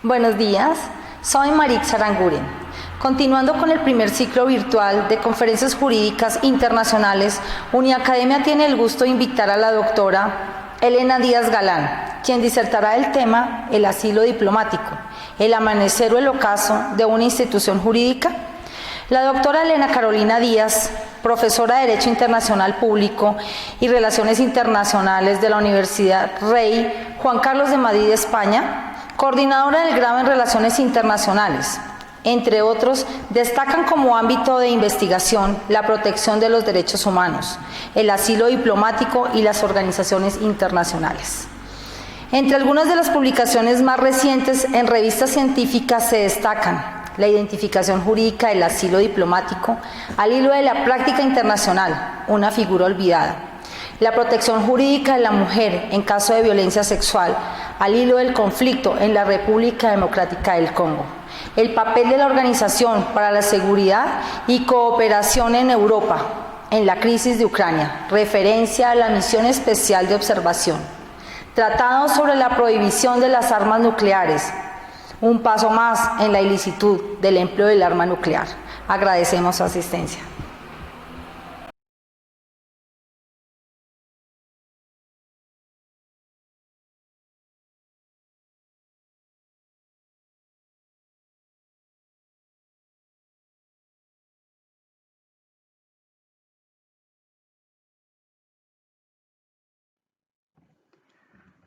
Buenos días, soy Marix Aranguren. Continuando con el primer ciclo virtual de conferencias jurídicas internacionales, Uniacademia tiene el gusto de invitar a la doctora Elena Díaz Galán, quien disertará el tema El asilo diplomático, el amanecer o el ocaso de una institución jurídica. La doctora Elena Carolina Díaz, profesora de Derecho Internacional Público y Relaciones Internacionales de la Universidad Rey Juan Carlos de Madrid, España, coordinadora del grado en Relaciones Internacionales. Entre otros, destacan como ámbito de investigación la protección de los derechos humanos, el asilo diplomático y las organizaciones internacionales. Entre algunas de las publicaciones más recientes en revistas científicas se destacan la identificación jurídica del asilo diplomático al hilo de la práctica internacional, una figura olvidada, la protección jurídica de la mujer en caso de violencia sexual al hilo del conflicto en la República Democrática del Congo, el papel de la Organización para la Seguridad y Cooperación en Europa en la crisis de Ucrania, referencia a la misión especial de observación, tratado sobre la prohibición de las armas nucleares, un paso más en la ilicitud del empleo del arma nuclear. Agradecemos su asistencia.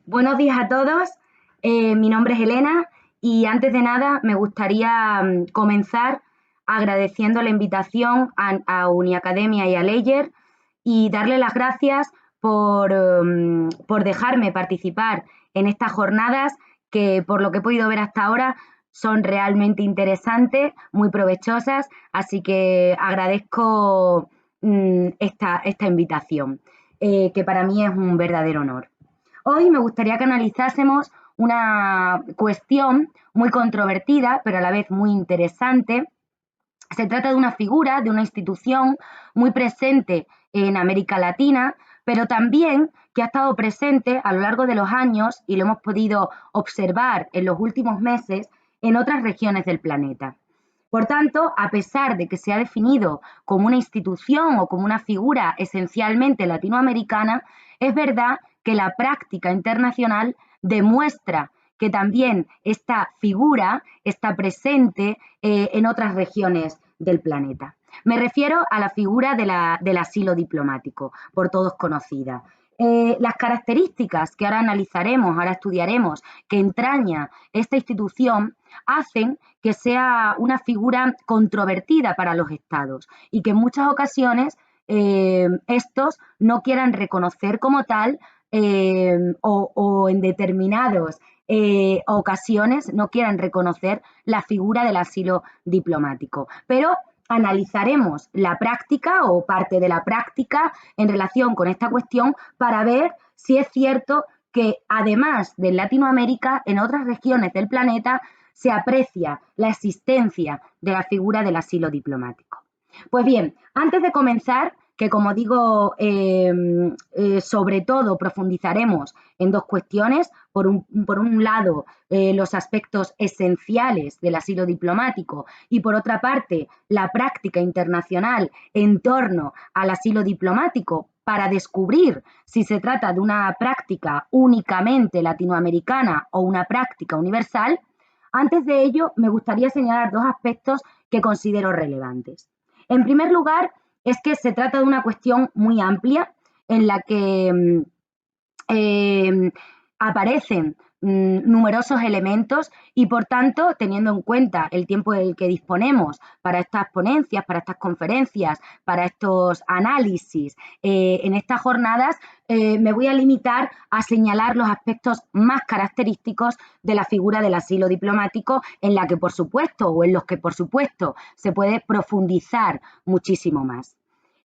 Buenos días a todos, mi nombre es Elena y antes de nada me gustaría comenzar agradeciendo la invitación a Uniacademia y a Leyer y darle las gracias por dejarme participar en estas jornadas que, por lo que he podido ver hasta ahora, son realmente interesantes, muy provechosas, así que agradezco esta invitación, que para mí es un verdadero honor. Hoy me gustaría que analizásemos una cuestión muy controvertida, pero a la vez muy interesante. Se trata de una figura, de una institución muy presente en América Latina, pero también que ha estado presente a lo largo de los años y lo hemos podido observar en los últimos meses en otras regiones del planeta. Por tanto, a pesar de que se ha definido como una institución o como una figura esencialmente latinoamericana, es verdad que la práctica internacional demuestra que también esta figura está presente en otras regiones del planeta. Me refiero a la figura del asilo diplomático, por todos conocida. Las características que ahora analizaremos, ahora estudiaremos, que entraña esta institución, hacen que sea una figura controvertida para los estados y que en muchas ocasiones estos no quieran reconocer como tal o en determinadas ocasiones no quieran reconocer la figura del asilo diplomático. Pero analizaremos la práctica o parte de la práctica en relación con esta cuestión para ver si es cierto que además de Latinoamérica, en otras regiones del planeta se aprecia la existencia de la figura del asilo diplomático. Pues bien, antes de comenzar, que como digo, sobre todo profundizaremos en dos cuestiones. Por un lado, los aspectos esenciales del asilo diplomático y por otra parte, la práctica internacional en torno al asilo diplomático para descubrir si se trata de una práctica únicamente latinoamericana o una práctica universal. Antes de ello, me gustaría señalar dos aspectos que considero relevantes. En primer lugar, es que se trata de una cuestión muy amplia en la que aparecen numerosos elementos y, por tanto, teniendo en cuenta el tiempo del que disponemos para estas ponencias, para estas conferencias, para estos análisis en estas jornadas, me voy a limitar a señalar los aspectos más característicos de la figura del asilo diplomático en la que, por supuesto, o en los que, por supuesto, se puede profundizar muchísimo más.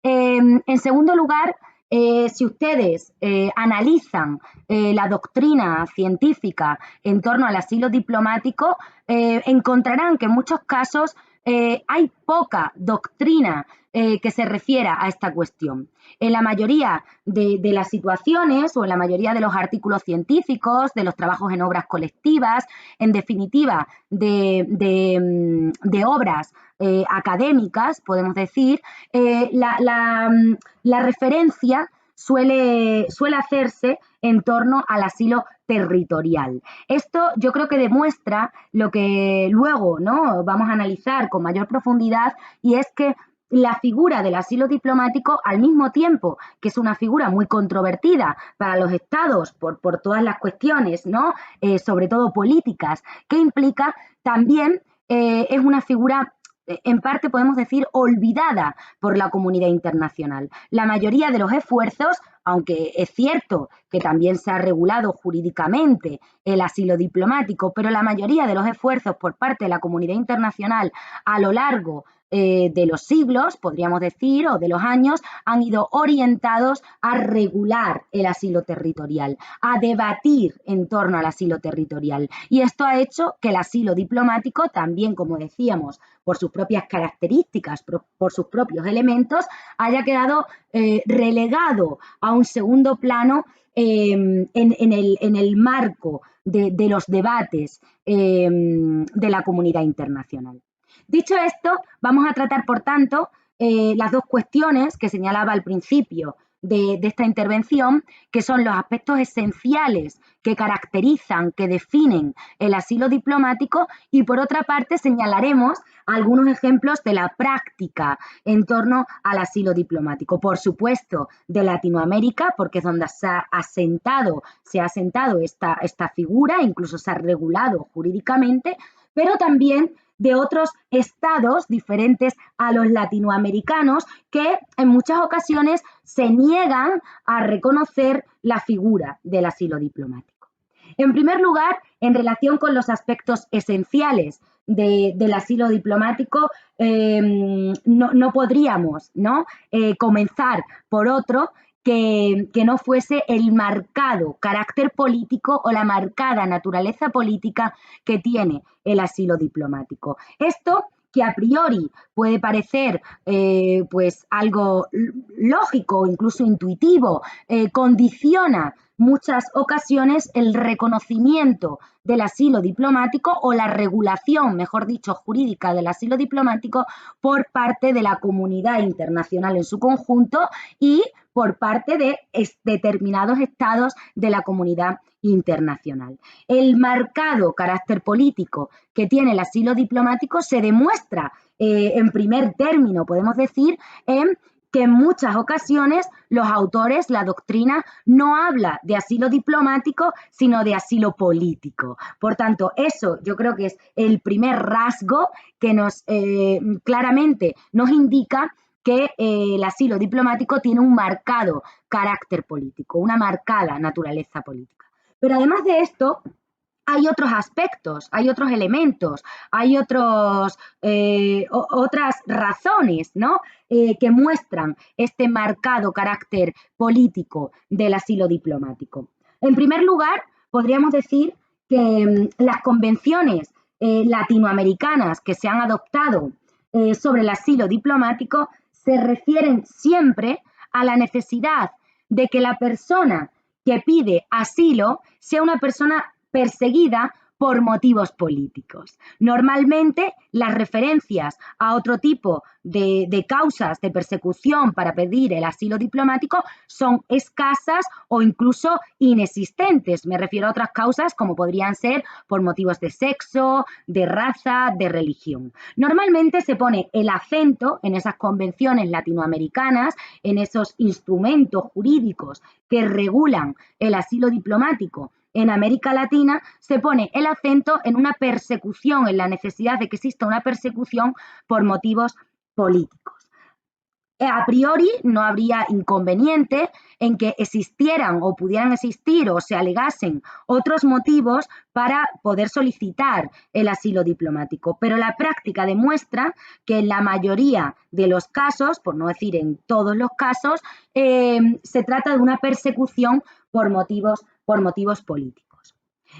En segundo lugar, si ustedes analizan la doctrina científica en torno al asilo diplomático, encontrarán que en muchos casos hay poca doctrina que se refiera a esta cuestión. En la mayoría de las situaciones o en la mayoría de los artículos científicos, de los trabajos en obras colectivas, en definitiva, de obras académicas, podemos decir, la referencia suele hacerse en torno al asilo territorial. Esto yo creo que demuestra lo que luego, ¿no?, vamos a analizar con mayor profundidad, y es que la figura del asilo diplomático, al mismo tiempo que es una figura muy controvertida para los estados por todas las cuestiones, ¿no?, sobre todo políticas, que implica, también es una figura en parte podemos decir olvidada por la comunidad internacional. La mayoría de los esfuerzos, aunque es cierto que también se ha regulado jurídicamente el asilo diplomático, pero la mayoría de los esfuerzos por parte de la comunidad internacional a lo largo de los siglos, podríamos decir, o de los años, han ido orientados a regular el asilo territorial, a debatir en torno al asilo territorial. Y esto ha hecho que el asilo diplomático también, como decíamos, por sus propias características, por sus propios elementos, haya quedado relegado a un segundo plano en el marco de los debates de la comunidad internacional. Dicho esto, vamos a tratar, por tanto, las dos cuestiones que señalaba al principio de esta intervención, que son los aspectos esenciales que caracterizan, que definen el asilo diplomático, y por otra parte señalaremos algunos ejemplos de la práctica en torno al asilo diplomático. Por supuesto, de Latinoamérica, porque es donde se ha asentado esta figura, incluso se ha regulado jurídicamente, pero también de otros estados diferentes a los latinoamericanos que en muchas ocasiones se niegan a reconocer la figura del asilo diplomático. En primer lugar, en relación con los aspectos esenciales del asilo diplomático, no podríamos, ¿no?, comenzar por otro que no fuese el marcado carácter político o la marcada naturaleza política que tiene el asilo diplomático. Esto, que a priori puede parecer pues algo lógico o incluso intuitivo, condiciona muchas ocasiones el reconocimiento del asilo diplomático o la regulación, mejor dicho, jurídica del asilo diplomático por parte de la comunidad internacional en su conjunto y por parte de determinados estados de la comunidad internacional. El marcado carácter político que tiene el asilo diplomático se demuestra en primer término, podemos decir, en que en muchas ocasiones los autores, la doctrina, no habla de asilo diplomático, sino de asilo político. Por tanto, eso yo creo que es el primer rasgo que claramente nos indica que el asilo diplomático tiene un marcado carácter político, una marcada naturaleza política. Pero además de esto, hay otros aspectos, hay otros elementos, hay otras razones, ¿no?, que muestran este marcado carácter político del asilo diplomático. En primer lugar, podríamos decir que las convenciones latinoamericanas que se han adoptado sobre el asilo diplomático se refieren siempre a la necesidad de que la persona que pide asilo sea una persona perseguida por motivos políticos. Normalmente las referencias a otro tipo de causas de persecución para pedir el asilo diplomático son escasas o incluso inexistentes. Me refiero a otras causas como podrían ser por motivos de sexo, de raza, de religión. Normalmente se pone el acento en esas convenciones latinoamericanas, en esos instrumentos jurídicos que regulan el asilo diplomático. En América Latina se pone el acento en una persecución, en la necesidad de que exista una persecución por motivos políticos. A priori no habría inconveniente en que existieran o pudieran existir o se alegasen otros motivos para poder solicitar el asilo diplomático, pero la práctica demuestra que en la mayoría de los casos, por no decir en todos los casos, se trata de una persecución por motivos políticos.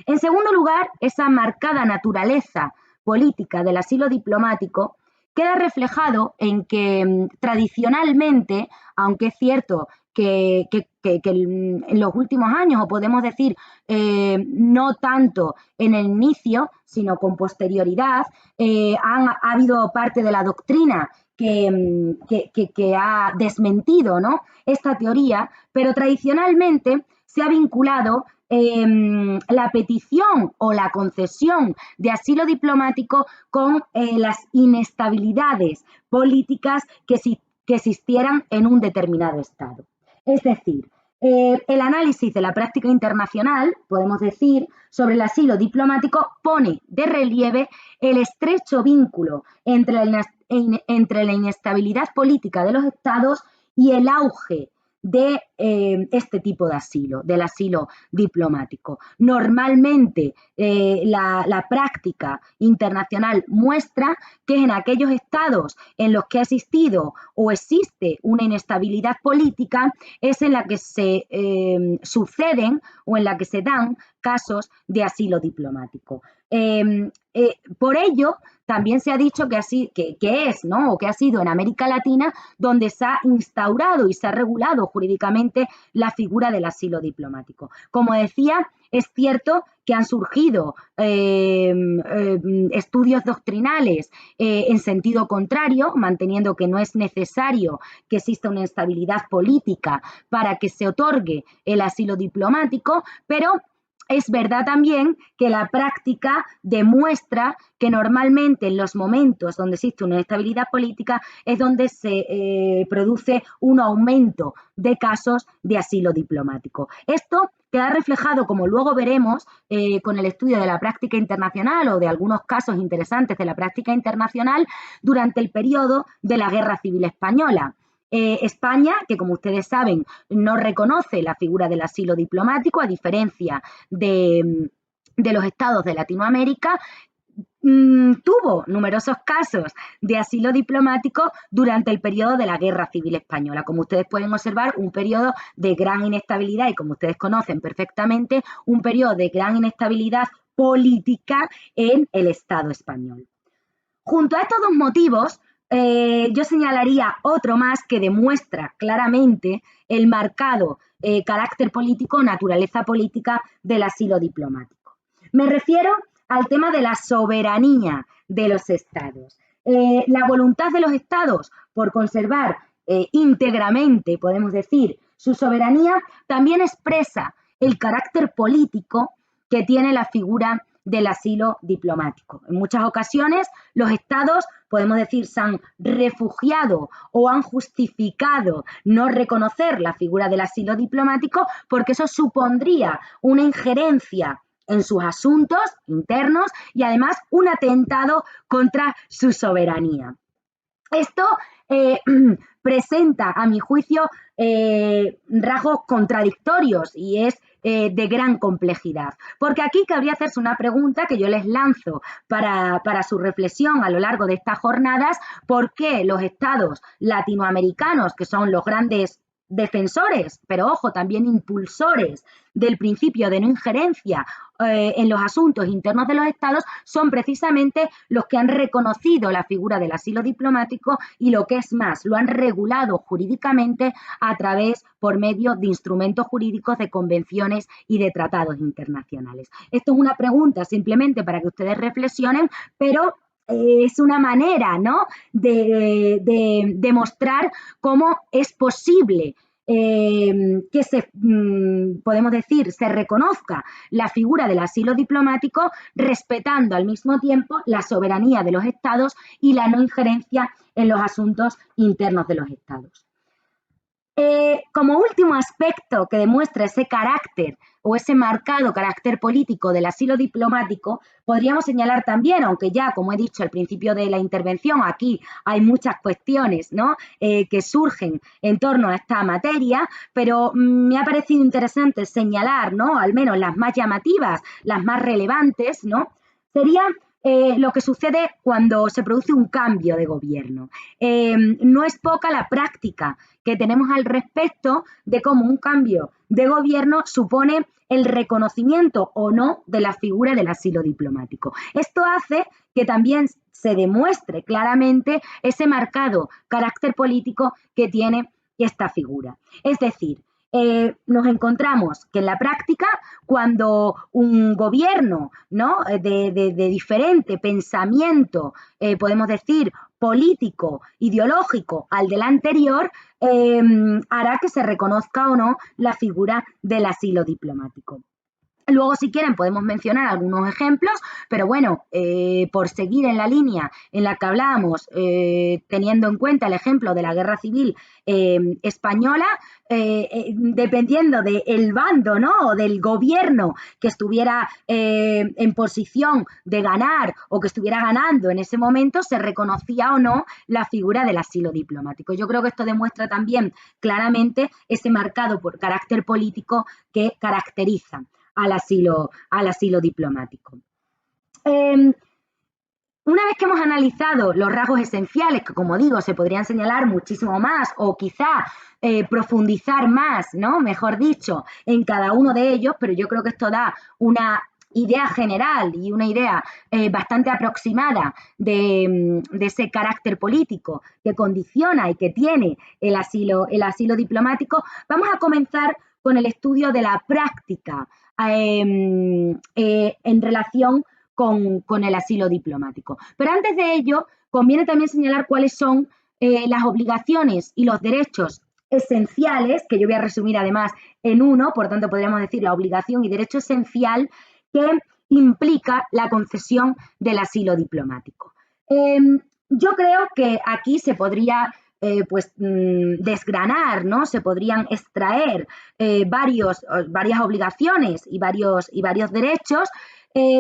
En segundo lugar, esa marcada naturaleza política del asilo diplomático queda reflejado en que tradicionalmente, aunque es cierto que en los últimos años, o podemos decir no tanto en el inicio, sino con posterioridad, ha habido parte de la doctrina que ha desmentido, ¿no?, esta teoría, pero tradicionalmente se ha vinculado la petición o la concesión de asilo diplomático con las inestabilidades políticas que existieran en un determinado Estado. Es decir, el análisis de la práctica internacional, podemos decir, sobre el asilo diplomático pone de relieve el estrecho vínculo entre la inestabilidad política de los Estados y el auge de este tipo de asilo, del asilo diplomático. Normalmente la práctica internacional muestra que en aquellos estados en los que ha existido o existe una inestabilidad política es en la que se suceden o en la que se dan casos de asilo diplomático. Por ello, también se ha dicho que es, ¿no?, o que ha sido en América Latina donde se ha instaurado y se ha regulado jurídicamente la figura del asilo diplomático. Como decía, es cierto que han surgido estudios doctrinales en sentido contrario, manteniendo que no es necesario que exista una estabilidad política para que se otorgue el asilo diplomático, pero es verdad también que la práctica demuestra que normalmente en los momentos donde existe una inestabilidad política es donde se produce un aumento de casos de asilo diplomático. Esto queda reflejado, como luego veremos, con el estudio de la práctica internacional o de algunos casos interesantes de la práctica internacional durante el periodo de la Guerra Civil Española. España, que como ustedes saben, no reconoce la figura del asilo diplomático, a diferencia de los estados de Latinoamérica, tuvo numerosos casos de asilo diplomático durante el periodo de la Guerra Civil Española. Como ustedes pueden observar, un periodo de gran inestabilidad y, como ustedes conocen perfectamente, un periodo de gran inestabilidad política en el Estado español. Junto a estos dos motivos, yo señalaría otro más que demuestra claramente el marcado carácter político, naturaleza política del asilo diplomático. Me refiero al tema de la soberanía de los estados. La voluntad de los estados por conservar íntegramente, podemos decir, su soberanía, también expresa el carácter político que tiene la figura del asilo diplomático. En muchas ocasiones los estados, podemos decir, se han refugiado o han justificado no reconocer la figura del asilo diplomático porque eso supondría una injerencia en sus asuntos internos y además un atentado contra su soberanía. Esto presenta, a mi juicio, rasgos contradictorios y es de gran complejidad. Porque aquí cabría hacerse una pregunta que yo les lanzo para su reflexión a lo largo de estas jornadas: ¿por qué los estados latinoamericanos, que son los grandes defensores, pero ojo, también impulsores del principio de no injerencia en los asuntos internos de los estados, son precisamente los que han reconocido la figura del asilo diplomático y, lo que es más, lo han regulado jurídicamente por medio de instrumentos jurídicos, de convenciones y de tratados internacionales? Esto es una pregunta simplemente para que ustedes reflexionen, pero es una manera, ¿no?, de demostrar cómo es posible que podemos decir, se reconozca la figura del asilo diplomático respetando al mismo tiempo la soberanía de los estados y la no injerencia en los asuntos internos de los estados. Como último aspecto que demuestra ese carácter o ese marcado carácter político del asilo diplomático, podríamos señalar también, aunque ya, como he dicho al principio de la intervención, aquí hay muchas cuestiones, ¿no?, que surgen en torno a esta materia, pero me ha parecido interesante señalar, ¿no?, al menos las más llamativas, las más relevantes, ¿no?, sería lo que sucede cuando se produce un cambio de gobierno. No es poca la práctica que tenemos al respecto de cómo un cambio de gobierno supone el reconocimiento o no de la figura del asilo diplomático. Esto hace que también se demuestre claramente ese marcado carácter político que tiene esta figura. Es decir, nos encontramos que en la práctica, cuando un gobierno, ¿no?, de diferente pensamiento, podemos decir, político, ideológico al del anterior, hará que se reconozca o no la figura del asilo diplomático. Luego, si quieren, podemos mencionar algunos ejemplos, pero bueno, por seguir en la línea en la que hablábamos, teniendo en cuenta el ejemplo de la Guerra Civil Española, dependiendo del bando, ¿no?, o del gobierno que estuviera en posición de ganar o que estuviera ganando en ese momento, se reconocía o no la figura del asilo diplomático. Yo creo que esto demuestra también claramente ese marcado por carácter político que caracteriza al asilo diplomático. Una vez que hemos analizado los rasgos esenciales, que como digo, se podrían señalar muchísimo más o quizá profundizar más, ¿no?, mejor dicho, en cada uno de ellos, pero yo creo que esto da una idea general y una idea bastante aproximada de ese carácter político que condiciona y que tiene el asilo diplomático. Vamos a comenzar con el estudio de la práctica en relación con el asilo diplomático. Pero antes de ello, conviene también señalar cuáles son las obligaciones y los derechos esenciales, que yo voy a resumir además en uno, por tanto podríamos decir la obligación y derecho esencial que implica la concesión del asilo diplomático. Yo creo que aquí se podría desgranar, ¿no? Se podrían extraer varias obligaciones y varios derechos,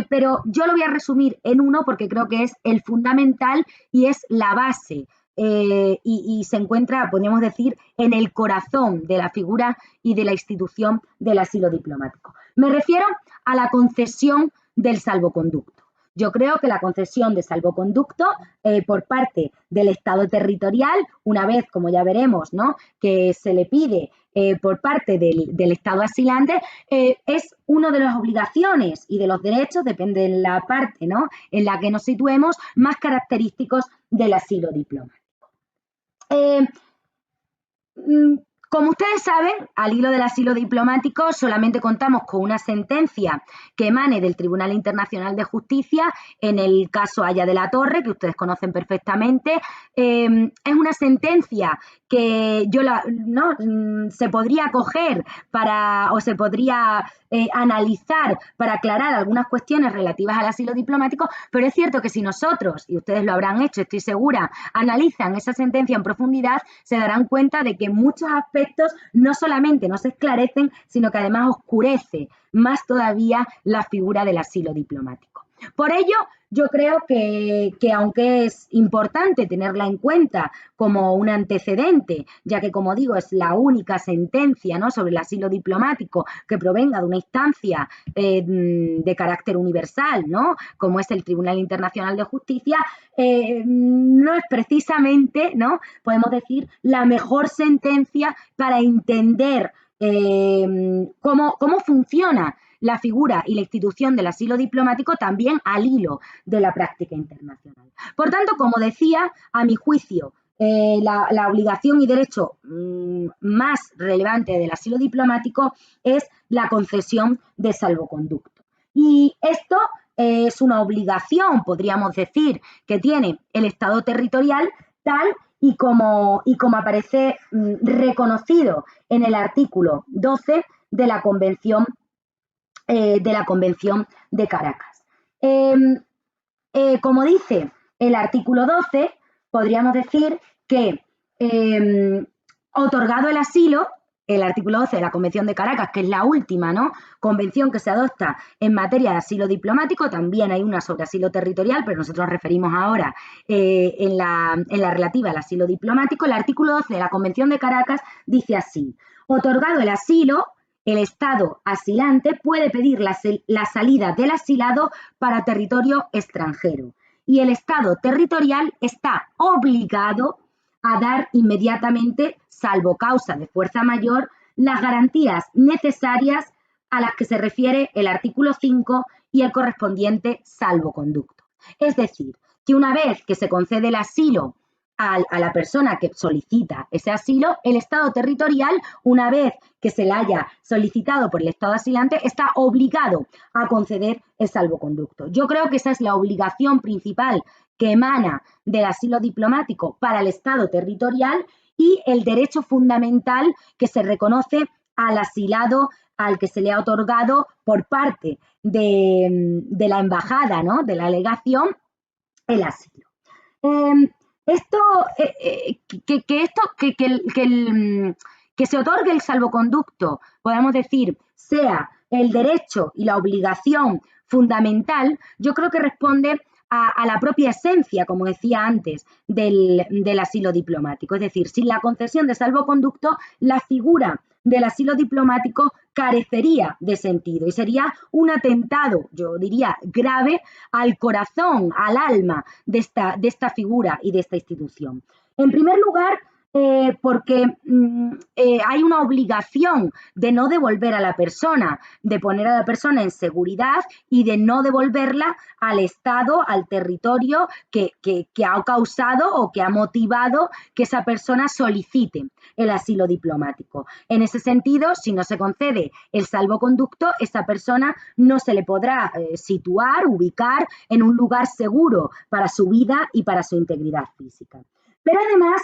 pero yo lo voy a resumir en uno porque creo que es el fundamental y es la base y se encuentra, podríamos decir, en el corazón de la figura y de la institución del asilo diplomático. Me refiero a la concesión del salvoconducto. Yo creo que la concesión de salvoconducto por parte del Estado territorial, una vez, como ya veremos, ¿no?, que se le pide por parte del Estado asilante, es una de las obligaciones y de los derechos, depende de la parte, ¿no?, en la que nos situemos, más característicos del asilo diplomático. Como ustedes saben, al hilo del asilo diplomático solamente contamos con una sentencia que emane del Tribunal Internacional de Justicia en el caso Haya de la Torre, que ustedes conocen perfectamente. Es una sentencia que se podría coger o se podría analizar para aclarar algunas cuestiones relativas al asilo diplomático, pero es cierto que si nosotros, y ustedes lo habrán hecho, estoy segura, analizan esa sentencia en profundidad, se darán cuenta de que muchos aspectos no solamente no se esclarecen, sino que además oscurece más todavía la figura del asilo diplomático. Por ello, yo creo que aunque es importante tenerla en cuenta como un antecedente, ya que, como digo, es la única sentencia, ¿no?, sobre el asilo diplomático que provenga de una instancia de carácter universal, ¿no?, como es el Tribunal Internacional de Justicia, no es precisamente, ¿no?, podemos decir, la mejor sentencia para entender cómo funciona la figura y la institución del asilo diplomático también al hilo de la práctica internacional. Por tanto, como decía, a mi juicio, la obligación y derecho más relevante del asilo diplomático es la concesión de salvoconducto. Y esto es una obligación, podríamos decir, que tiene el Estado territorial tal y como aparece reconocido en el artículo 12 de la Convención de Caracas. Como dice el artículo 12, podríamos decir que otorgado el asilo, el artículo 12 de la Convención de Caracas, que es la última, ¿no?, convención que se adopta en materia de asilo diplomático, también hay una sobre asilo territorial, pero nosotros nos referimos ahora en la relativa al asilo diplomático. El artículo 12 de la Convención de Caracas dice así: otorgado el asilo, el Estado asilante puede pedir la salida del asilado para territorio extranjero y el Estado territorial está obligado a dar inmediatamente, salvo causa de fuerza mayor, las garantías necesarias a las que se refiere el artículo 5 y el correspondiente salvoconducto. Es decir, que una vez que se concede el asilo a la persona que solicita ese asilo, el Estado territorial, una vez que se le haya solicitado por el Estado asilante, está obligado a conceder el salvoconducto. Yo creo que esa es la obligación principal que emana del asilo diplomático para el Estado territorial y el derecho fundamental que se reconoce al asilado al que se le ha otorgado por parte de la embajada, ¿no?, de la legación, el asilo. Que se otorgue el salvoconducto, podemos decir, sea el derecho y la obligación fundamental, yo creo que responde a la propia esencia, como decía antes, del asilo diplomático. Es decir, sin la concesión de salvoconducto, la figura del asilo diplomático carecería de sentido y sería un atentado, yo diría, grave al corazón, al alma de esta figura y de esta institución. En primer lugar, porque hay una obligación de no devolver a la persona, de poner a la persona en seguridad y de no devolverla al Estado, al territorio que ha causado o que ha motivado que esa persona solicite el asilo diplomático. En ese sentido, si no se concede el salvoconducto, esa persona no se le podrá situar, ubicar en un lugar seguro para su vida y para su integridad física. Pero además,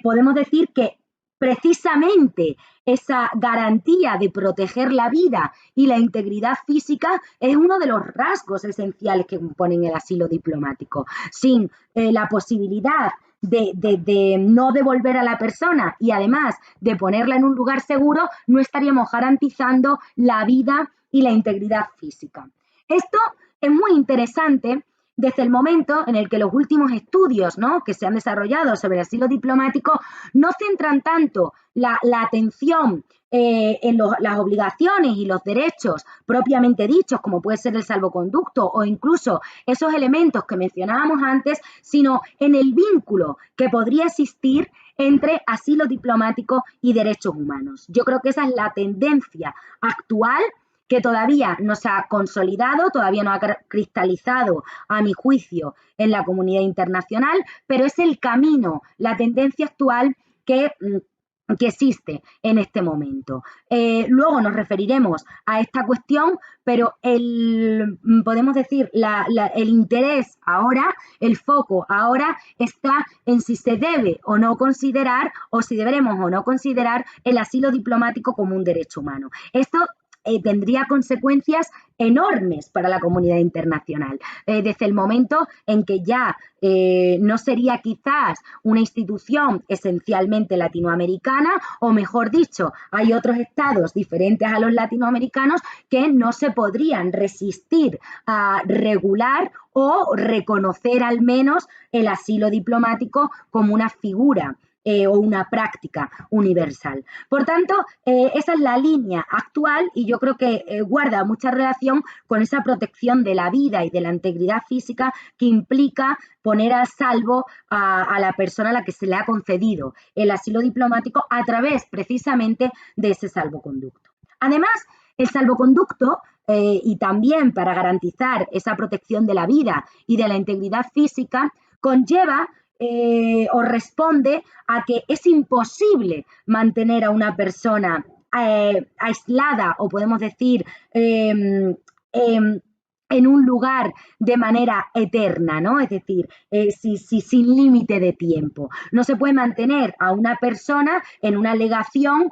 podemos decir que precisamente esa garantía de proteger la vida y la integridad física es uno de los rasgos esenciales que componen el asilo diplomático. Sin la posibilidad de no devolver a la persona y además de ponerla en un lugar seguro, no estaríamos garantizando la vida y la integridad física. Esto es muy interesante desde el momento en el que los últimos estudios, ¿no?, que se han desarrollado sobre el asilo diplomático no centran tanto la atención en las obligaciones y los derechos propiamente dichos, como puede ser el salvoconducto o incluso esos elementos que mencionábamos antes, sino en el vínculo que podría existir entre asilo diplomático y derechos humanos. Yo creo que esa es la tendencia actual que todavía no se ha consolidado, todavía no ha cristalizado, a mi juicio, en la comunidad internacional, pero es el camino, la tendencia actual que existe en este momento. Luego nos referiremos a esta cuestión, pero podemos decir, el interés ahora, el foco ahora está en si se debe o no considerar, o si deberemos o no considerar el asilo diplomático como un derecho humano. Esto tendría consecuencias enormes para la comunidad internacional, desde el momento en que ya no sería quizás una institución esencialmente latinoamericana, o mejor dicho, hay otros estados diferentes a los latinoamericanos que no se podrían resistir a regular o reconocer al menos el asilo diplomático como una figura o una práctica universal. Por tanto, esa es la línea actual y yo creo que guarda mucha relación con esa protección de la vida y de la integridad física que implica poner a salvo a la persona a la que se le ha concedido el asilo diplomático a través precisamente de ese salvoconducto. Además, el salvoconducto y también para garantizar esa protección de la vida y de la integridad física conlleva o responde a que es imposible mantener a una persona aislada o podemos decir en un lugar de manera eterna, ¿no? Es decir, sin límite de tiempo. No se puede mantener a una persona en una legación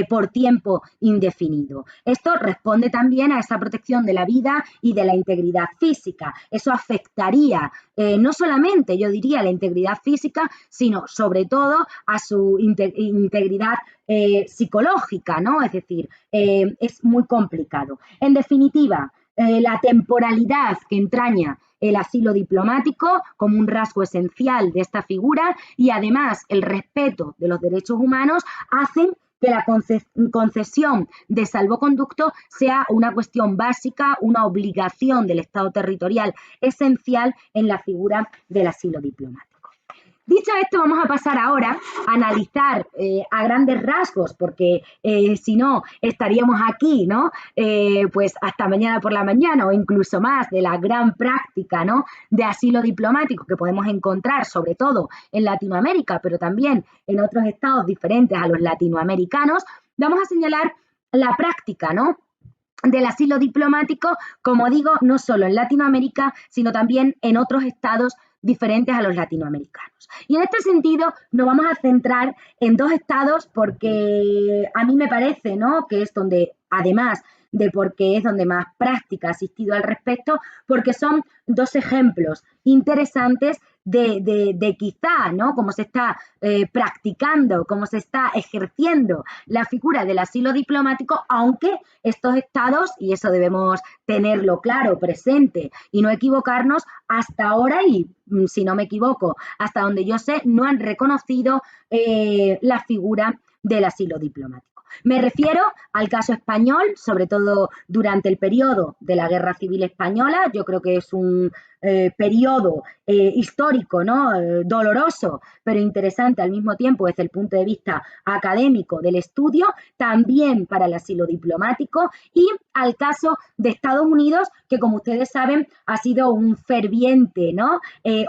por tiempo indefinido. Esto responde también a esa protección de la vida y de la integridad física. Eso afectaría no solamente, yo diría, la integridad física, sino sobre todo a su integridad psicológica, ¿no? Es decir, es muy complicado. En definitiva, la temporalidad que entraña el asilo diplomático como un rasgo esencial de esta figura y además el respeto de los derechos humanos hacen que la concesión de salvoconducto sea una cuestión básica, una obligación del Estado territorial esencial en la figura del asilo diplomático. Dicho esto, vamos a pasar ahora a analizar a grandes rasgos, porque si no, estaríamos aquí, ¿no? Pues hasta mañana por la mañana o incluso más de la gran práctica, ¿no? De asilo diplomático que podemos encontrar, sobre todo en Latinoamérica, pero también en otros estados diferentes a los latinoamericanos. Vamos a señalar la práctica, ¿no? Del asilo diplomático, como digo, no solo en Latinoamérica, sino también en otros estados diferentes a los latinoamericanos. Y en este sentido nos vamos a centrar en dos estados porque a mí me parece, ¿no?, que es donde, además de porque es donde más práctica ha asistido al respecto, porque son dos ejemplos interesantes de quizá, ¿no?, cómo se está practicando, cómo se está ejerciendo la figura del asilo diplomático, aunque estos estados, y eso debemos tenerlo claro, presente y no equivocarnos, hasta ahora, y si no me equivoco, hasta donde yo sé, no han reconocido la figura del asilo diplomático. Me refiero al caso español, sobre todo durante el periodo de la Guerra Civil Española. Yo creo que es un periodo histórico, ¿no?, doloroso, pero interesante al mismo tiempo desde el punto de vista académico del estudio, también para el asilo diplomático, y al caso de Estados Unidos, que como ustedes saben ha sido un ferviente, ¿no?,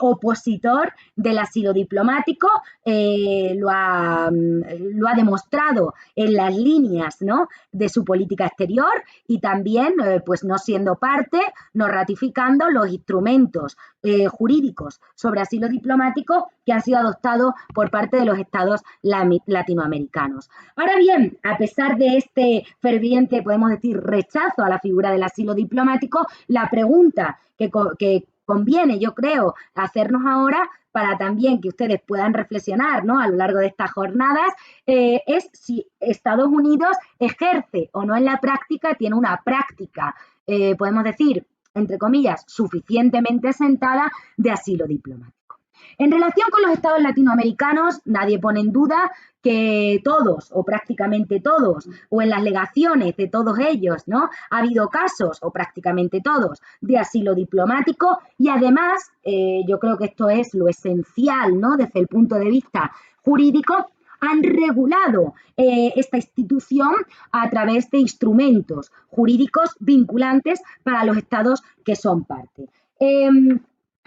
opositor del asilo diplomático, lo ha demostrado en las líneas, ¿no?, de su política exterior, y también pues no siendo parte, no ratificando los instrumentos jurídicos sobre asilo diplomático que han sido adoptados por parte de los estados latinoamericanos. Ahora bien, a pesar de este ferviente, podemos decir, rechazo a la figura del asilo diplomático, la pregunta que conviene, yo creo, hacernos ahora, para también que ustedes puedan reflexionar, ¿no?, a lo largo de estas jornadas, es si Estados Unidos ejerce o no en la práctica, tiene una práctica, podemos decir, entre comillas, suficientemente asentada de asilo diplomático. En relación con los estados latinoamericanos, nadie pone en duda que todos, o prácticamente todos, o en las legaciones de todos ellos, ¿no?, ha habido casos, o prácticamente todos, de asilo diplomático, y además, yo creo que esto es lo esencial, ¿no?, desde el punto de vista jurídico, han regulado esta institución a través de instrumentos jurídicos vinculantes para los estados que son parte.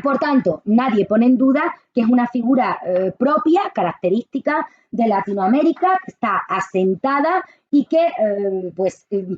Por tanto, nadie pone en duda que es una figura propia, característica de Latinoamérica, que está asentada y que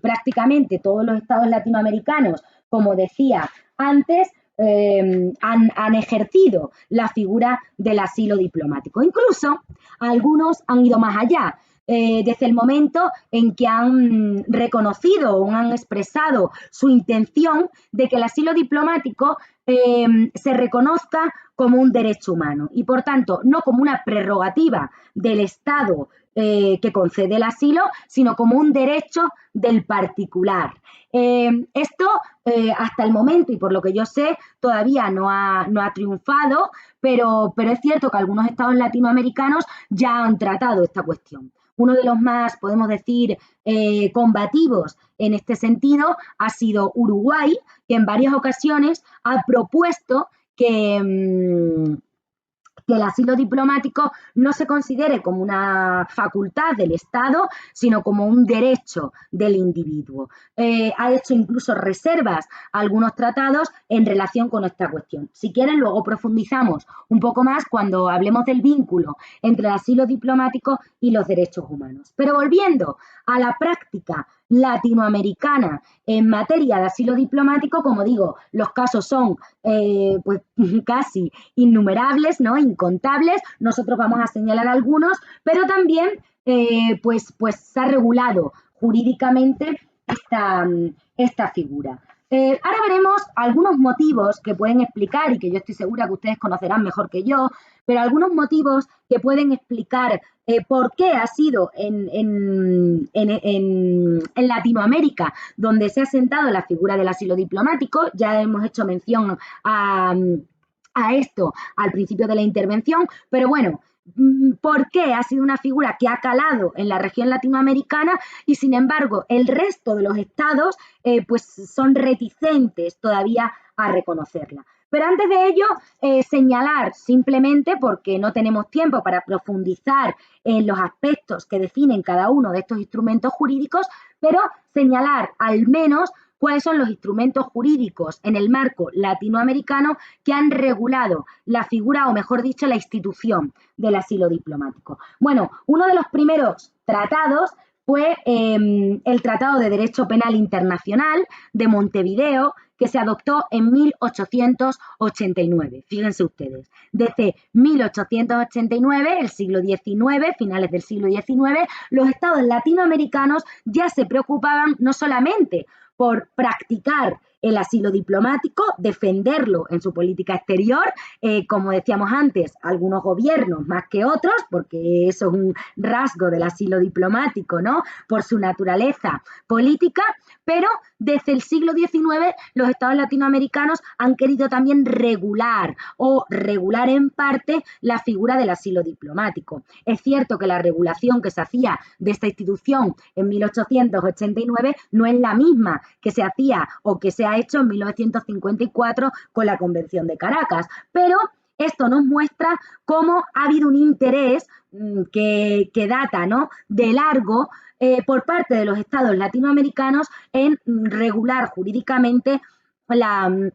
prácticamente todos los estados latinoamericanos, como decía antes, han ejercido la figura del asilo diplomático. Incluso algunos han ido más allá. Desde el momento en que han reconocido o han expresado su intención de que el asilo diplomático se reconozca como un derecho humano y, por tanto, no como una prerrogativa del Estado que concede el asilo, sino como un derecho del particular. Esto, hasta el momento, y por lo que yo sé, todavía no ha triunfado, pero es cierto que algunos estados latinoamericanos ya han tratado esta cuestión. Uno de los más, podemos decir, combativos en este sentido ha sido Uruguay, que en varias ocasiones ha propuesto que el asilo diplomático no se considere como una facultad del Estado, sino como un derecho del individuo. Ha hecho incluso reservas a algunos tratados en relación con esta cuestión. Si quieren, luego profundizamos un poco más cuando hablemos del vínculo entre el asilo diplomático y los derechos humanos. Pero volviendo a la práctica latinoamericana en materia de asilo diplomático, como digo, los casos son pues casi innumerables, ¿no?, incontables. Nosotros vamos a señalar algunos, pero también pues se ha regulado jurídicamente esta figura. Ahora veremos algunos motivos que pueden explicar, y que yo estoy segura que ustedes conocerán mejor que yo, pero algunos motivos que pueden explicar por qué ha sido en Latinoamérica donde se ha sentado la figura del asilo diplomático. Ya hemos hecho mención a esto al principio de la intervención, pero bueno, ¿Por qué ha sido una figura que ha calado en la región latinoamericana y, sin embargo, el resto de los estados pues son reticentes todavía a reconocerla? Pero antes de ello, señalar simplemente, porque no tenemos tiempo para profundizar en los aspectos que definen cada uno de estos instrumentos jurídicos, pero señalar al menos cuáles son los instrumentos jurídicos en el marco latinoamericano que han regulado la figura, o mejor dicho, la institución del asilo diplomático. Bueno, uno de los primeros tratados fue el Tratado de Derecho Penal Internacional de Montevideo, que se adoptó en 1889. Fíjense ustedes, desde 1889, el siglo XIX, finales del siglo XIX, los estados latinoamericanos ya se preocupaban no solamente por practicar el asilo diplomático, defenderlo en su política exterior, como decíamos antes, algunos gobiernos más que otros, porque eso es un rasgo del asilo diplomático, ¿no? Por su naturaleza política, pero desde el siglo XIX los estados latinoamericanos han querido también regular en parte la figura del asilo diplomático. Es cierto que la regulación que se hacía de esta institución en 1889 no es la misma que se hacía o que se ha hecho en 1954 con la Convención de Caracas, pero esto nos muestra cómo ha habido un interés que data, ¿no?, de largo por parte de los estados latinoamericanos en regular jurídicamente la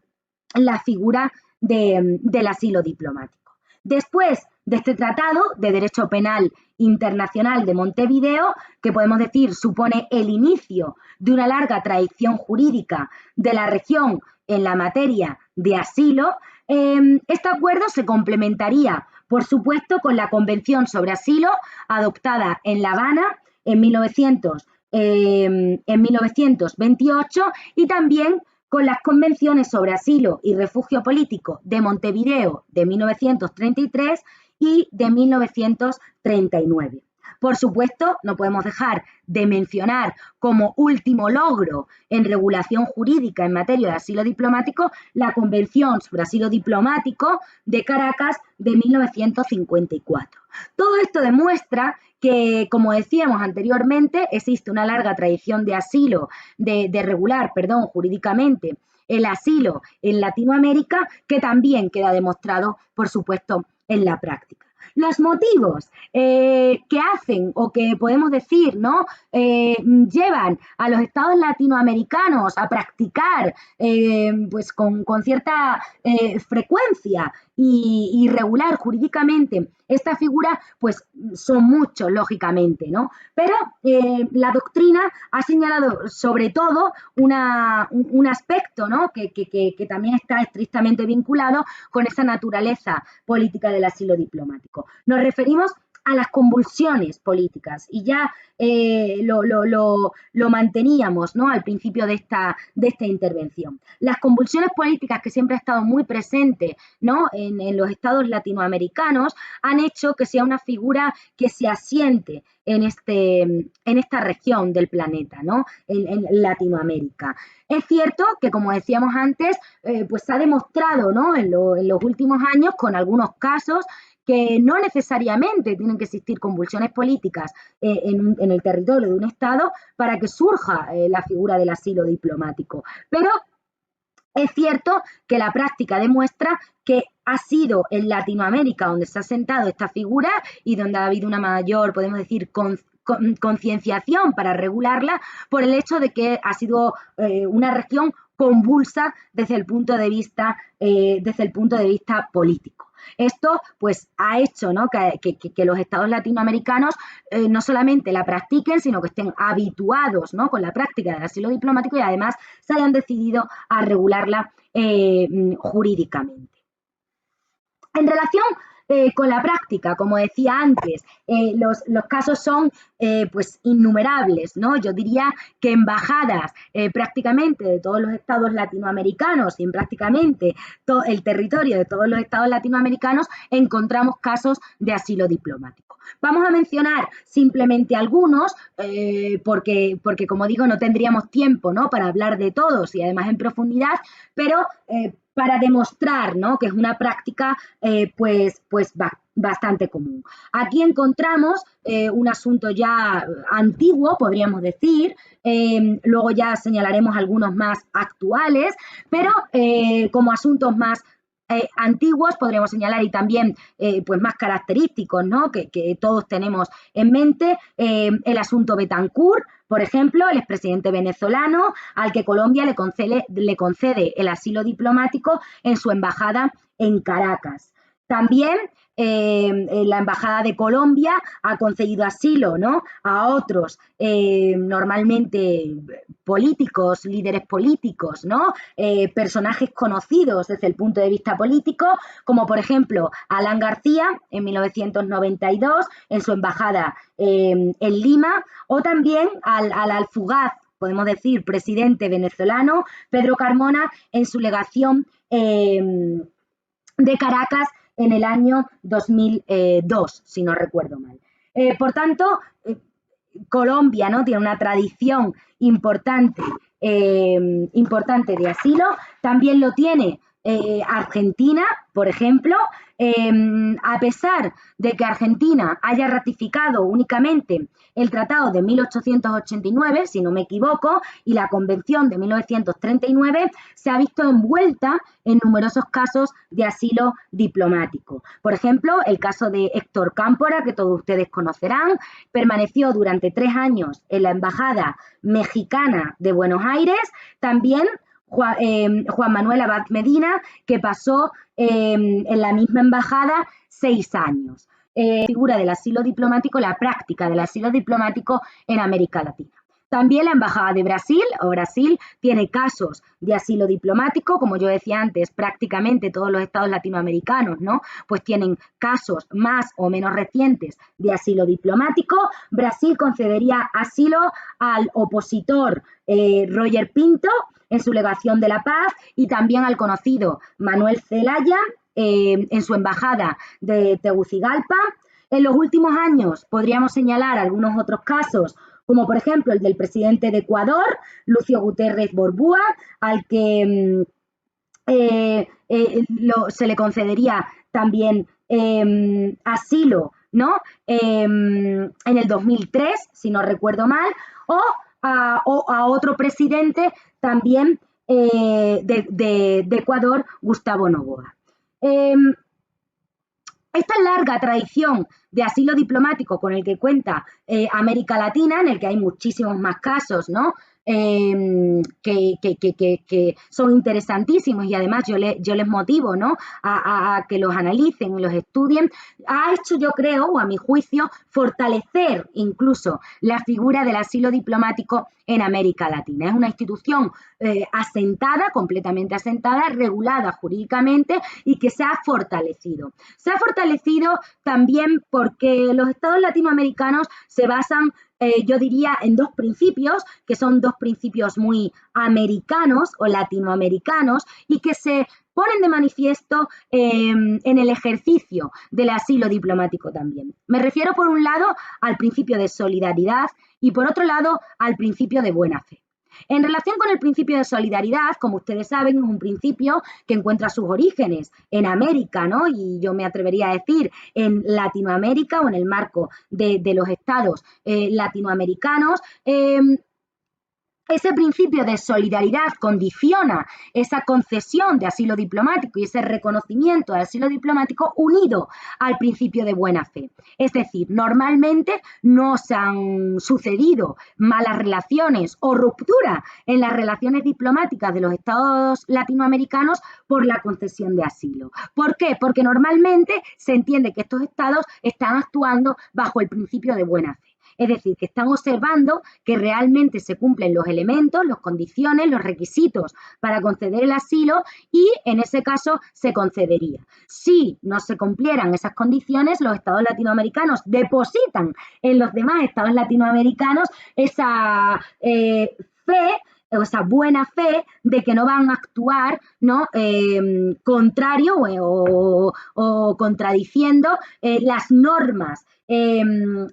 figura del asilo diplomático. Después de este Tratado de Derecho Penal Internacional de Montevideo, que podemos decir supone el inicio de una larga tradición jurídica de la región en la materia de asilo, este acuerdo se complementaría, por supuesto, con la Convención sobre Asilo adoptada en La Habana en 1928 y también con las convenciones sobre asilo y refugio político de Montevideo de 1933 y de 1939. Por supuesto, no podemos dejar de mencionar como último logro en regulación jurídica en materia de asilo diplomático la Convención sobre Asilo Diplomático de Caracas de 1954. Todo esto demuestra que, como decíamos anteriormente, existe una larga tradición de asilo, de regular, jurídicamente el asilo en Latinoamérica, que también queda demostrado, por supuesto, en la práctica. Los motivos que hacen o que podemos decir, ¿no?, llevan a los estados latinoamericanos a practicar pues con cierta frecuencia y regular jurídicamente esta figura, pues son muchos, lógicamente, ¿no? Pero la doctrina ha señalado sobre todo un aspecto, ¿no?, que también está estrictamente vinculado con esa naturaleza política del asilo diplomático. Nos referimos a las convulsiones políticas y ya lo manteníamos, ¿no?, al principio de esta intervención. Las convulsiones políticas, que siempre ha estado muy presente, ¿no?, en los estados latinoamericanos, han hecho que sea una figura que se asiente en esta región del planeta, ¿no?, en Latinoamérica. Es cierto que, como decíamos antes, pues se ha demostrado, ¿no?, en los últimos años con algunos casos que no necesariamente tienen que existir convulsiones políticas en el territorio de un Estado para que surja la figura del asilo diplomático. Pero es cierto que la práctica demuestra que ha sido en Latinoamérica donde se ha sentado esta figura y donde ha habido una mayor, podemos decir, concienciación para regularla por el hecho de que ha sido una región convulsa desde el punto de vista político. Esto pues ha hecho, ¿no?, que los estados latinoamericanos no solamente la practiquen, sino que estén habituados, ¿no?, con la práctica del asilo diplomático y además se hayan decidido a regularla jurídicamente. En relación con la práctica, como decía antes, los casos son pues innumerables, ¿no? Yo diría que embajadas prácticamente de todos los estados latinoamericanos y en prácticamente todo el territorio de todos los estados latinoamericanos encontramos casos de asilo diplomático. Vamos a mencionar simplemente algunos porque, como digo, no tendríamos tiempo, ¿no?, para hablar de todos y además en profundidad, pero para demostrar, ¿no?, que es una práctica pues bastante común. Aquí encontramos un asunto ya antiguo, podríamos decir, luego ya señalaremos algunos más actuales, pero como asuntos más antiguos podríamos señalar, y también pues más característicos, ¿no?, que todos tenemos en mente, el asunto Betancourt, por ejemplo, el expresidente venezolano al que Colombia le concede el asilo diplomático en su embajada en Caracas. También la Embajada de Colombia ha concedido asilo, ¿no?, a otros, normalmente políticos, líderes políticos, ¿no?, personajes conocidos desde el punto de vista político, como por ejemplo Alan García en 1992 en su embajada en Lima, o también al alfugaz, podemos decir, presidente venezolano Pedro Carmona en su legación de Caracas en el año 2002, si no recuerdo mal. Por tanto, Colombia, ¿no?, tiene una tradición importante de asilo. También lo tiene Argentina, por ejemplo. A pesar de que Argentina haya ratificado únicamente el Tratado de 1889, si no me equivoco, y la Convención de 1939, se ha visto envuelta en numerosos casos de asilo diplomático. Por ejemplo, el caso de Héctor Cámpora, que todos ustedes conocerán, permaneció durante 3 años en la Embajada Mexicana de Buenos Aires. También Juan Manuel Abad Medina, que pasó en la misma embajada 6 años. Figura del asilo diplomático, la práctica del asilo diplomático en América Latina. También la Embajada de Brasil tiene casos de asilo diplomático, como yo decía antes, prácticamente todos los estados latinoamericanos, ¿no?, pues tienen casos más o menos recientes de asilo diplomático. Brasil concedería asilo al opositor Roger Pinto en su legación de la paz, y también al conocido Manuel Zelaya en su embajada de Tegucigalpa. En los últimos años podríamos señalar algunos otros casos, como por ejemplo el del presidente de Ecuador, Lucio Gutiérrez Borbúa, al que se le concedería también asilo, ¿no?, en el 2003, si no recuerdo mal, o a otro presidente también de Ecuador, Gustavo Noboa. Esta larga tradición de asilo diplomático con el que cuenta América Latina, en el que hay muchísimos más casos, ¿no?, que son interesantísimos, y además yo les motivo, ¿no?, a que los analicen y los estudien, ha hecho, yo creo, o a mi juicio, fortalecer incluso la figura del asilo diplomático en América Latina. Es una institución asentada, completamente asentada, regulada jurídicamente, y que se ha fortalecido. Se ha fortalecido también porque los estados latinoamericanos se basan, yo diría, en 2 principios, que son 2 principios muy americanos o latinoamericanos, y que se ponen de manifiesto en el ejercicio del asilo diplomático también. Me refiero, por un lado, al principio de solidaridad y, por otro lado, al principio de buena fe. En relación con el principio de solidaridad, como ustedes saben, es un principio que encuentra sus orígenes en América, ¿no?, y yo me atrevería a decir en Latinoamérica, o en el marco de los estados latinoamericanos. Ese principio de solidaridad condiciona esa concesión de asilo diplomático y ese reconocimiento de asilo diplomático unido al principio de buena fe. Es decir, normalmente no se han sucedido malas relaciones o ruptura en las relaciones diplomáticas de los estados latinoamericanos por la concesión de asilo. ¿Por qué? Porque normalmente se entiende que estos estados están actuando bajo el principio de buena fe. Es decir, que están observando que realmente se cumplen los elementos, las condiciones, los requisitos para conceder el asilo, y en ese caso se concedería. Si no se cumplieran esas condiciones, los estados latinoamericanos depositan en los demás estados latinoamericanos esa fe, o esa buena fe de que no van a actuar, ¿no?, contrario o contradiciendo las normas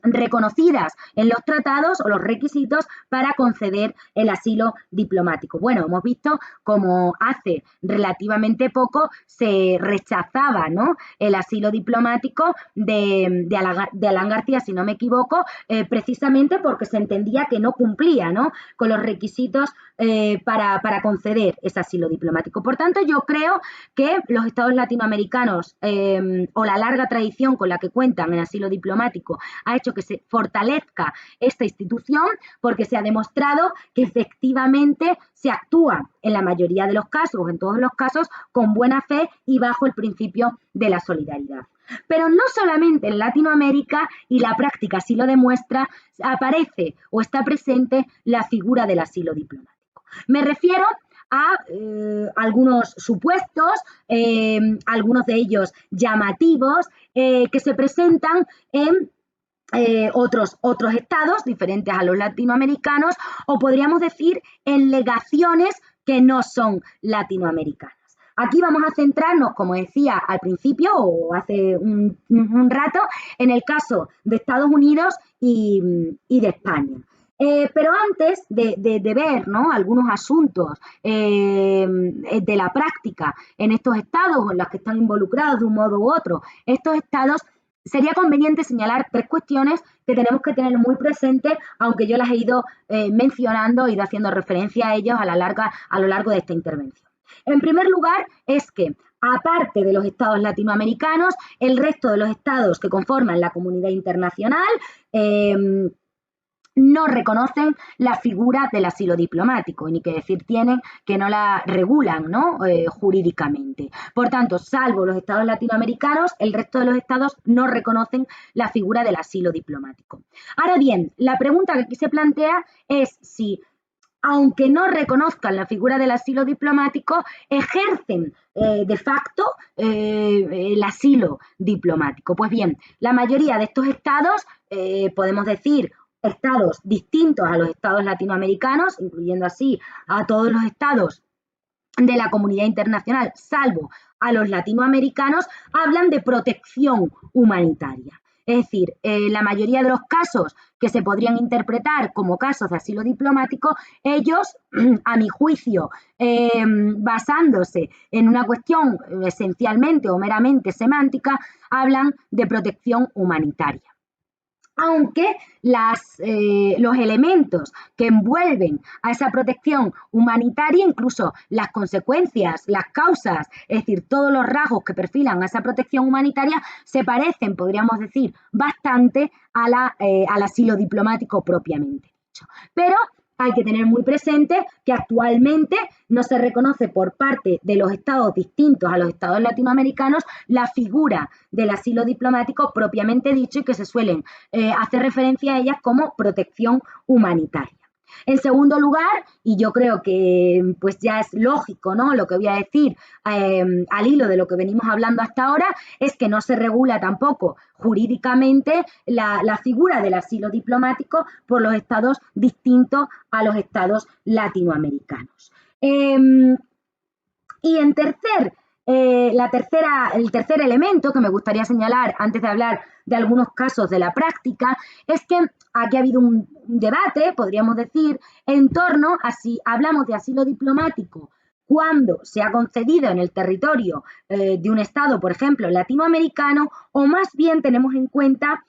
reconocidas en los tratados o los requisitos para conceder el asilo diplomático. Bueno, hemos visto como hace relativamente poco se rechazaba, ¿no?, el asilo diplomático de Alan García, si no me equivoco, precisamente porque se entendía que no cumplía, ¿no?, con los requisitos para conceder ese asilo diplomático. Por tanto, yo creo que los estados latinoamericanos o la larga tradición con la que cuentan en asilo diplomático ha hecho que se fortalezca esta institución, porque se ha demostrado que efectivamente se actúa en la mayoría de los casos, en todos los casos, con buena fe y bajo el principio de la solidaridad. Pero no solamente en Latinoamérica, y la práctica así lo demuestra, aparece o está presente la figura del asilo diplomático. Me refiero a algunos supuestos, algunos de ellos llamativos, que se presentan en otros estados diferentes a los latinoamericanos, o podríamos decir en legaciones que no son latinoamericanas. Aquí vamos a centrarnos, como decía al principio o hace un rato, en el caso de Estados Unidos y de España. Pero antes de ver, ¿no?, algunos asuntos de la práctica en estos estados o en los que están involucrados de un modo u otro estos estados, sería conveniente señalar 3 cuestiones que tenemos que tener muy presentes, aunque yo las he ido mencionando, he ido haciendo referencia a ellos a lo largo de esta intervención. En primer lugar, es que, aparte de los estados latinoamericanos, el resto de los estados que conforman la comunidad internacional no reconocen la figura del asilo diplomático, y ni que decir tienen que no la regulan, ¿no?, jurídicamente. Por tanto, salvo los estados latinoamericanos, el resto de los estados no reconocen la figura del asilo diplomático. Ahora bien, la pregunta que aquí se plantea es si, aunque no reconozcan la figura del asilo diplomático, ejercen de facto el asilo diplomático. Pues bien, la mayoría de estos estados, podemos decir, estados distintos a los estados latinoamericanos, incluyendo así a todos los estados de la comunidad internacional, salvo a los latinoamericanos, hablan de protección humanitaria. Es decir, la mayoría de los casos que se podrían interpretar como casos de asilo diplomático, ellos, a mi juicio, basándose en una cuestión esencialmente o meramente semántica, hablan de protección humanitaria. Aunque los elementos que envuelven a esa protección humanitaria, incluso las consecuencias, las causas, es decir, todos los rasgos que perfilan a esa protección humanitaria, se parecen, podríamos decir, bastante al asilo diplomático propiamente dicho. Pero hay que tener muy presente que actualmente no se reconoce por parte de los estados distintos a los estados latinoamericanos la figura del asilo diplomático propiamente dicho, y que se suelen hacer referencia a ellas como protección humanitaria. En segundo lugar, y yo creo que pues ya es lógico, ¿no?, lo que voy a decir al hilo de lo que venimos hablando hasta ahora, es que no se regula tampoco jurídicamente la figura del asilo diplomático por los estados distintos a los estados latinoamericanos. Y en el tercer elemento que me gustaría señalar antes de hablar de algunos casos de la práctica es que aquí ha habido un debate, podríamos decir, en torno a si hablamos de asilo diplomático cuando se ha concedido en el territorio de un estado, por ejemplo, latinoamericano, o más bien tenemos en cuenta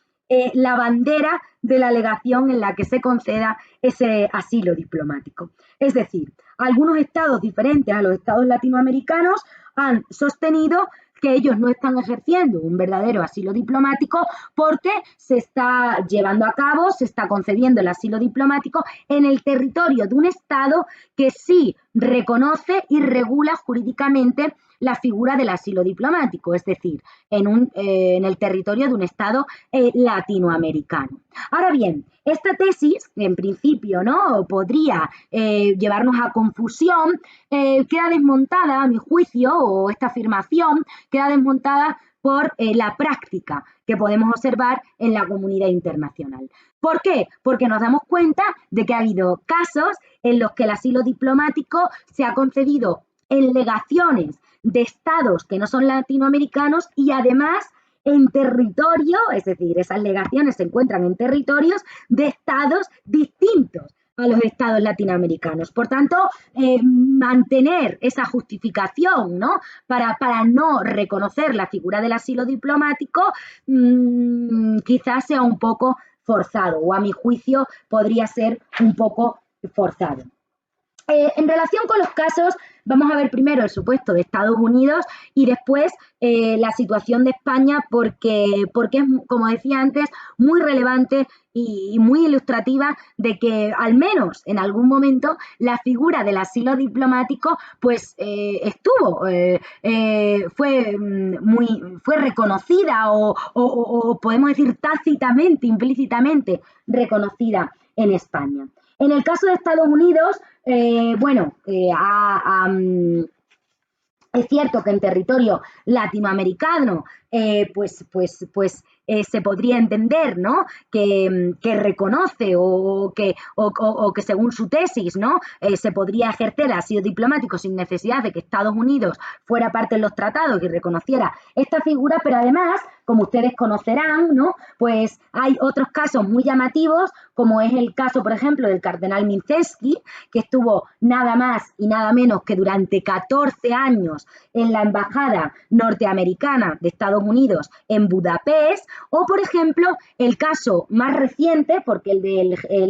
la bandera de la legación en la que se conceda ese asilo diplomático. Es decir, algunos estados diferentes a los estados latinoamericanos han sostenido que ellos no están ejerciendo un verdadero asilo diplomático porque se está llevando a cabo, se está concediendo el asilo diplomático en el territorio de un estado que sí reconoce y regula jurídicamente la figura del asilo diplomático, es decir, en el territorio de un estado latinoamericano. Ahora bien, esta tesis, en principio, ¿no?, podría llevarnos a confusión, queda desmontada, a mi juicio, o esta afirmación queda desmontada por la práctica que podemos observar en la comunidad internacional. ¿Por qué? Porque nos damos cuenta de que ha habido casos en los que el asilo diplomático se ha concedido en legaciones de estados que no son latinoamericanos y además en territorio, es decir, esas legaciones se encuentran en territorios de estados distintos a los estados latinoamericanos. Por tanto, mantener esa justificación, ¿no?, para no reconocer la figura del asilo diplomático quizás sea un poco forzado, o a mi juicio podría ser un poco forzado. En relación con los casos, vamos a ver primero el supuesto de Estados Unidos y después la situación de España porque es, como decía antes, muy relevante y muy ilustrativa de que al menos en algún momento la figura del asilo diplomático pues estuvo, fue reconocida o podemos decir tácitamente, implícitamente reconocida en España. En el caso de Estados Unidos, es cierto que en territorio latinoamericano se podría entender, ¿no?, que reconoce o que según su tesis, ¿no?, se podría ejercer asilo diplomático sin necesidad de que Estados Unidos fuera parte de los tratados y reconociera esta figura, pero además, como ustedes conocerán, ¿no?, pues hay otros casos muy llamativos, como es el caso, por ejemplo, del cardenal Minczewski, que estuvo nada más y nada menos que durante 14 años en la embajada norteamericana de Estados Unidos en Budapest, o por ejemplo el caso más reciente, porque el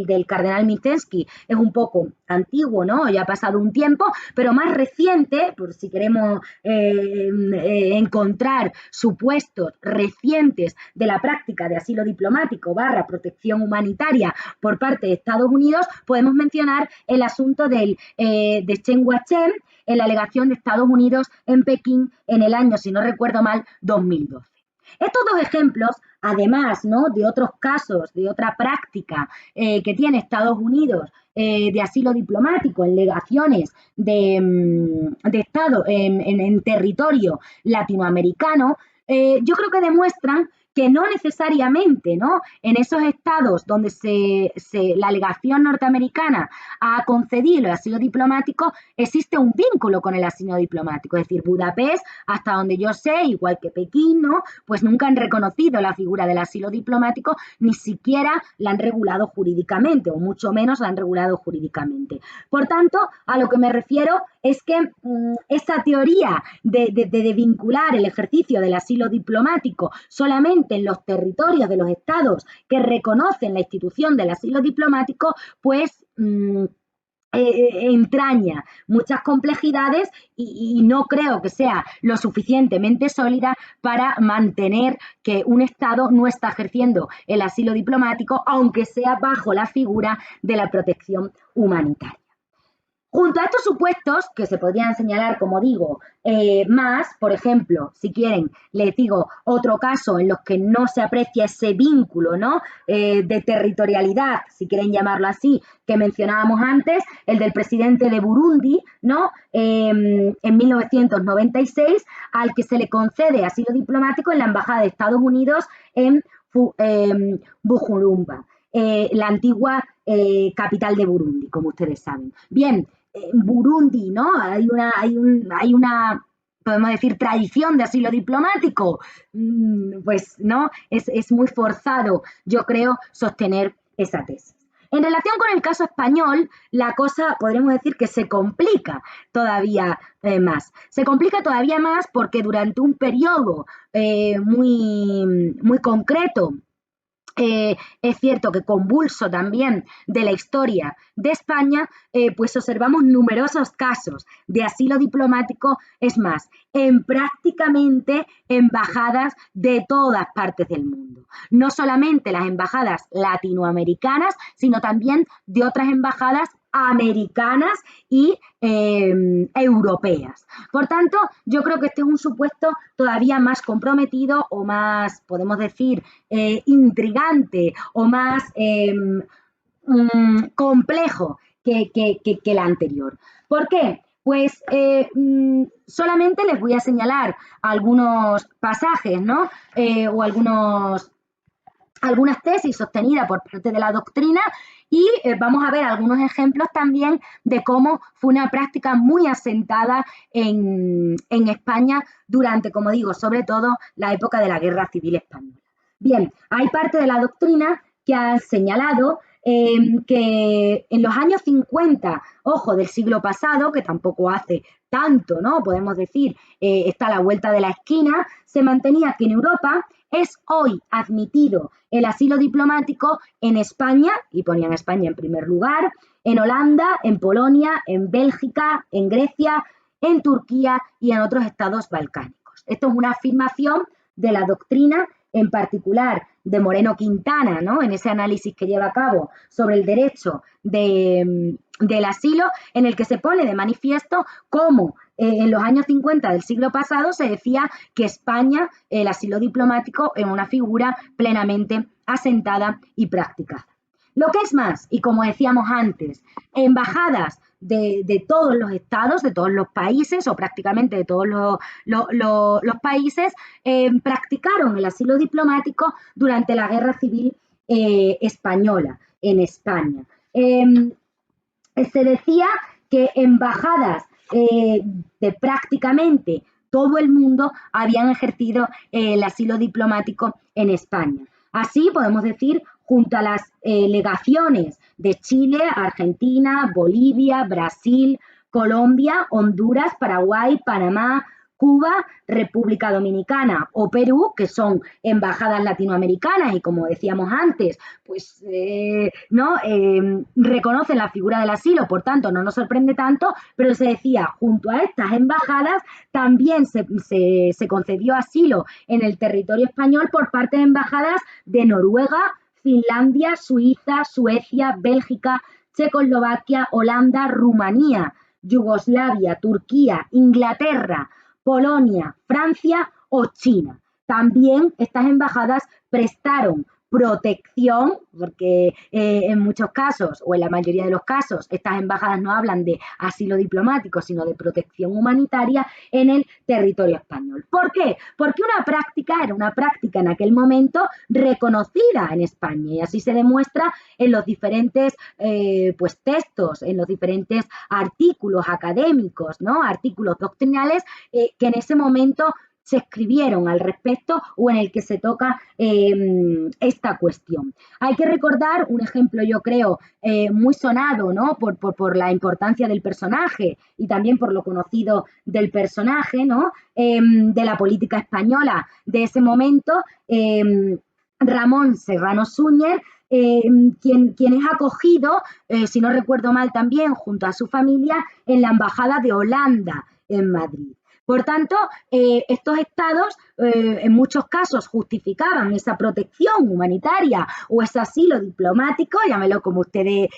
del cardenal Minczewski es un poco antiguo, ¿no?, ya ha pasado un tiempo, pero más reciente, por si queremos encontrar supuestos recientes de la práctica de asilo diplomático / protección humanitaria por parte de Estados Unidos, podemos mencionar el asunto de Chen Guochen en la legación de Estados Unidos en Pekín en el año, si no recuerdo mal, 2012. Estos dos ejemplos, además, ¿no?, de otros casos, de otra práctica que tiene Estados Unidos de asilo diplomático en legaciones de Estado en territorio latinoamericano, yo creo que demuestran que no necesariamente, ¿no?, en esos estados donde la legación norteamericana ha concedido el asilo diplomático existe un vínculo con el asilo diplomático. Es decir, Budapest, hasta donde yo sé, igual que Pekín, ¿no?, pues nunca han reconocido la figura del asilo diplomático, ni siquiera la han regulado jurídicamente, o mucho menos la han regulado jurídicamente. Por tanto, a lo que me refiero es que esa teoría de vincular el ejercicio del asilo diplomático solamente en los territorios de los estados que reconocen la institución del asilo diplomático, pues entraña muchas complejidades y no creo que sea lo suficientemente sólida para mantener que un Estado no está ejerciendo el asilo diplomático, aunque sea bajo la figura de la protección humanitaria. Junto a estos supuestos, que se podrían señalar, como digo, más, por ejemplo, si quieren, les digo otro caso en los que no se aprecia ese vínculo, ¿no?, de territorialidad, si quieren llamarlo así, que mencionábamos antes, el del presidente de Burundi, ¿no?, en 1996, al que se le concede asilo diplomático en la Embajada de Estados Unidos en Bujumbura, la antigua capital de Burundi, como ustedes saben. Bien, en Burundi, ¿no?, hay una podemos decir tradición de asilo diplomático, pues no, es muy forzado, yo creo, sostener esa tesis. En relación con el caso español, la cosa podríamos decir que se complica todavía más. Se complica todavía más porque durante un periodo muy concreto, es cierto que convulso también de la historia de España, pues observamos numerosos casos de asilo diplomático, es más, en prácticamente embajadas de todas partes del mundo. No solamente las embajadas latinoamericanas, sino también de otras embajadas americanas y europeas. Por tanto, yo creo que este es un supuesto todavía más comprometido o más, podemos decir, intrigante o más complejo que el anterior. ¿Por qué? Pues solamente les voy a señalar algunos pasajes, ¿no?, o algunas tesis sostenidas por parte de la doctrina Y vamos a ver algunos ejemplos también de cómo fue una práctica muy asentada en España durante, como digo, sobre todo la época de la Guerra Civil Española. Bien, hay parte de la doctrina que ha señalado que en los años 50, ojo, del siglo pasado, que tampoco hace tanto, ¿no? Podemos decir, está a la vuelta de la esquina, se mantenía que en Europa es hoy admitido el asilo diplomático en España, y ponían España en primer lugar, en Holanda, en Polonia, en Bélgica, en Grecia, en Turquía y en otros estados balcánicos. Esto es una afirmación de la doctrina, en particular de Moreno Quintana, ¿no? En ese análisis que lleva a cabo sobre el derecho del asilo, en el que se pone de manifiesto cómo en los años 50 del siglo pasado se decía que España, el asilo diplomático, era una figura plenamente asentada y practicada. Lo que es más, y como decíamos antes, embajadas de todos los estados, de todos los países, o prácticamente de todos los países, practicaron el asilo diplomático durante la Guerra Civil Española, en España. Se decía que embajadas de prácticamente todo el mundo habían ejercido el asilo diplomático en España. Así podemos decir, junto a las legaciones de Chile, Argentina, Bolivia, Brasil, Colombia, Honduras, Paraguay, Panamá, Cuba, República Dominicana o Perú, que son embajadas latinoamericanas y, como decíamos antes, pues reconocen la figura del asilo, por tanto no nos sorprende tanto, pero se decía, junto a estas embajadas también se concedió asilo en el territorio español por parte de embajadas de Noruega, Finlandia, Suiza, Suecia, Bélgica, Checoslovaquia, Holanda, Rumanía, Yugoslavia, Turquía, Inglaterra, Polonia, Francia o China. También estas embajadas prestaron protección, porque en muchos casos, o en la mayoría de los casos, estas embajadas no hablan de asilo diplomático, sino de protección humanitaria en el territorio español. ¿Por qué? Porque era una práctica en aquel momento reconocida en España, y así se demuestra en los diferentes textos, en los diferentes artículos académicos, ¿no? Artículos doctrinales que en ese momento se escribieron al respecto o en el que se toca esta cuestión. Hay que recordar un ejemplo, yo creo, muy sonado, ¿no? por la importancia del personaje y también por lo conocido del personaje, ¿no? De la política española de ese momento, Ramón Serrano Súñer, quien es acogido, si no recuerdo mal también, junto a su familia, en la Embajada de Holanda en Madrid. Por tanto, estos estados en muchos casos justificaban esa protección humanitaria o ese asilo diplomático, llámelo como ustedes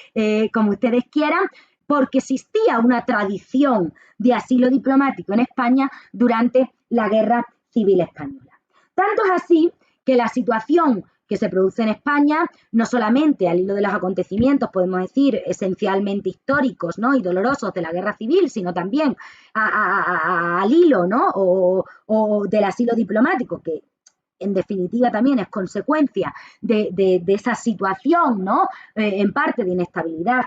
quieran, porque existía una tradición de asilo diplomático en España durante la Guerra Civil Española. Tanto es así que la situación que se produce en España, no solamente al hilo de los acontecimientos, podemos decir, esencialmente históricos, ¿no? Y dolorosos de la Guerra Civil, sino también al hilo, ¿no? o del asilo diplomático, que en definitiva también es consecuencia de esa situación, ¿no? En parte de inestabilidad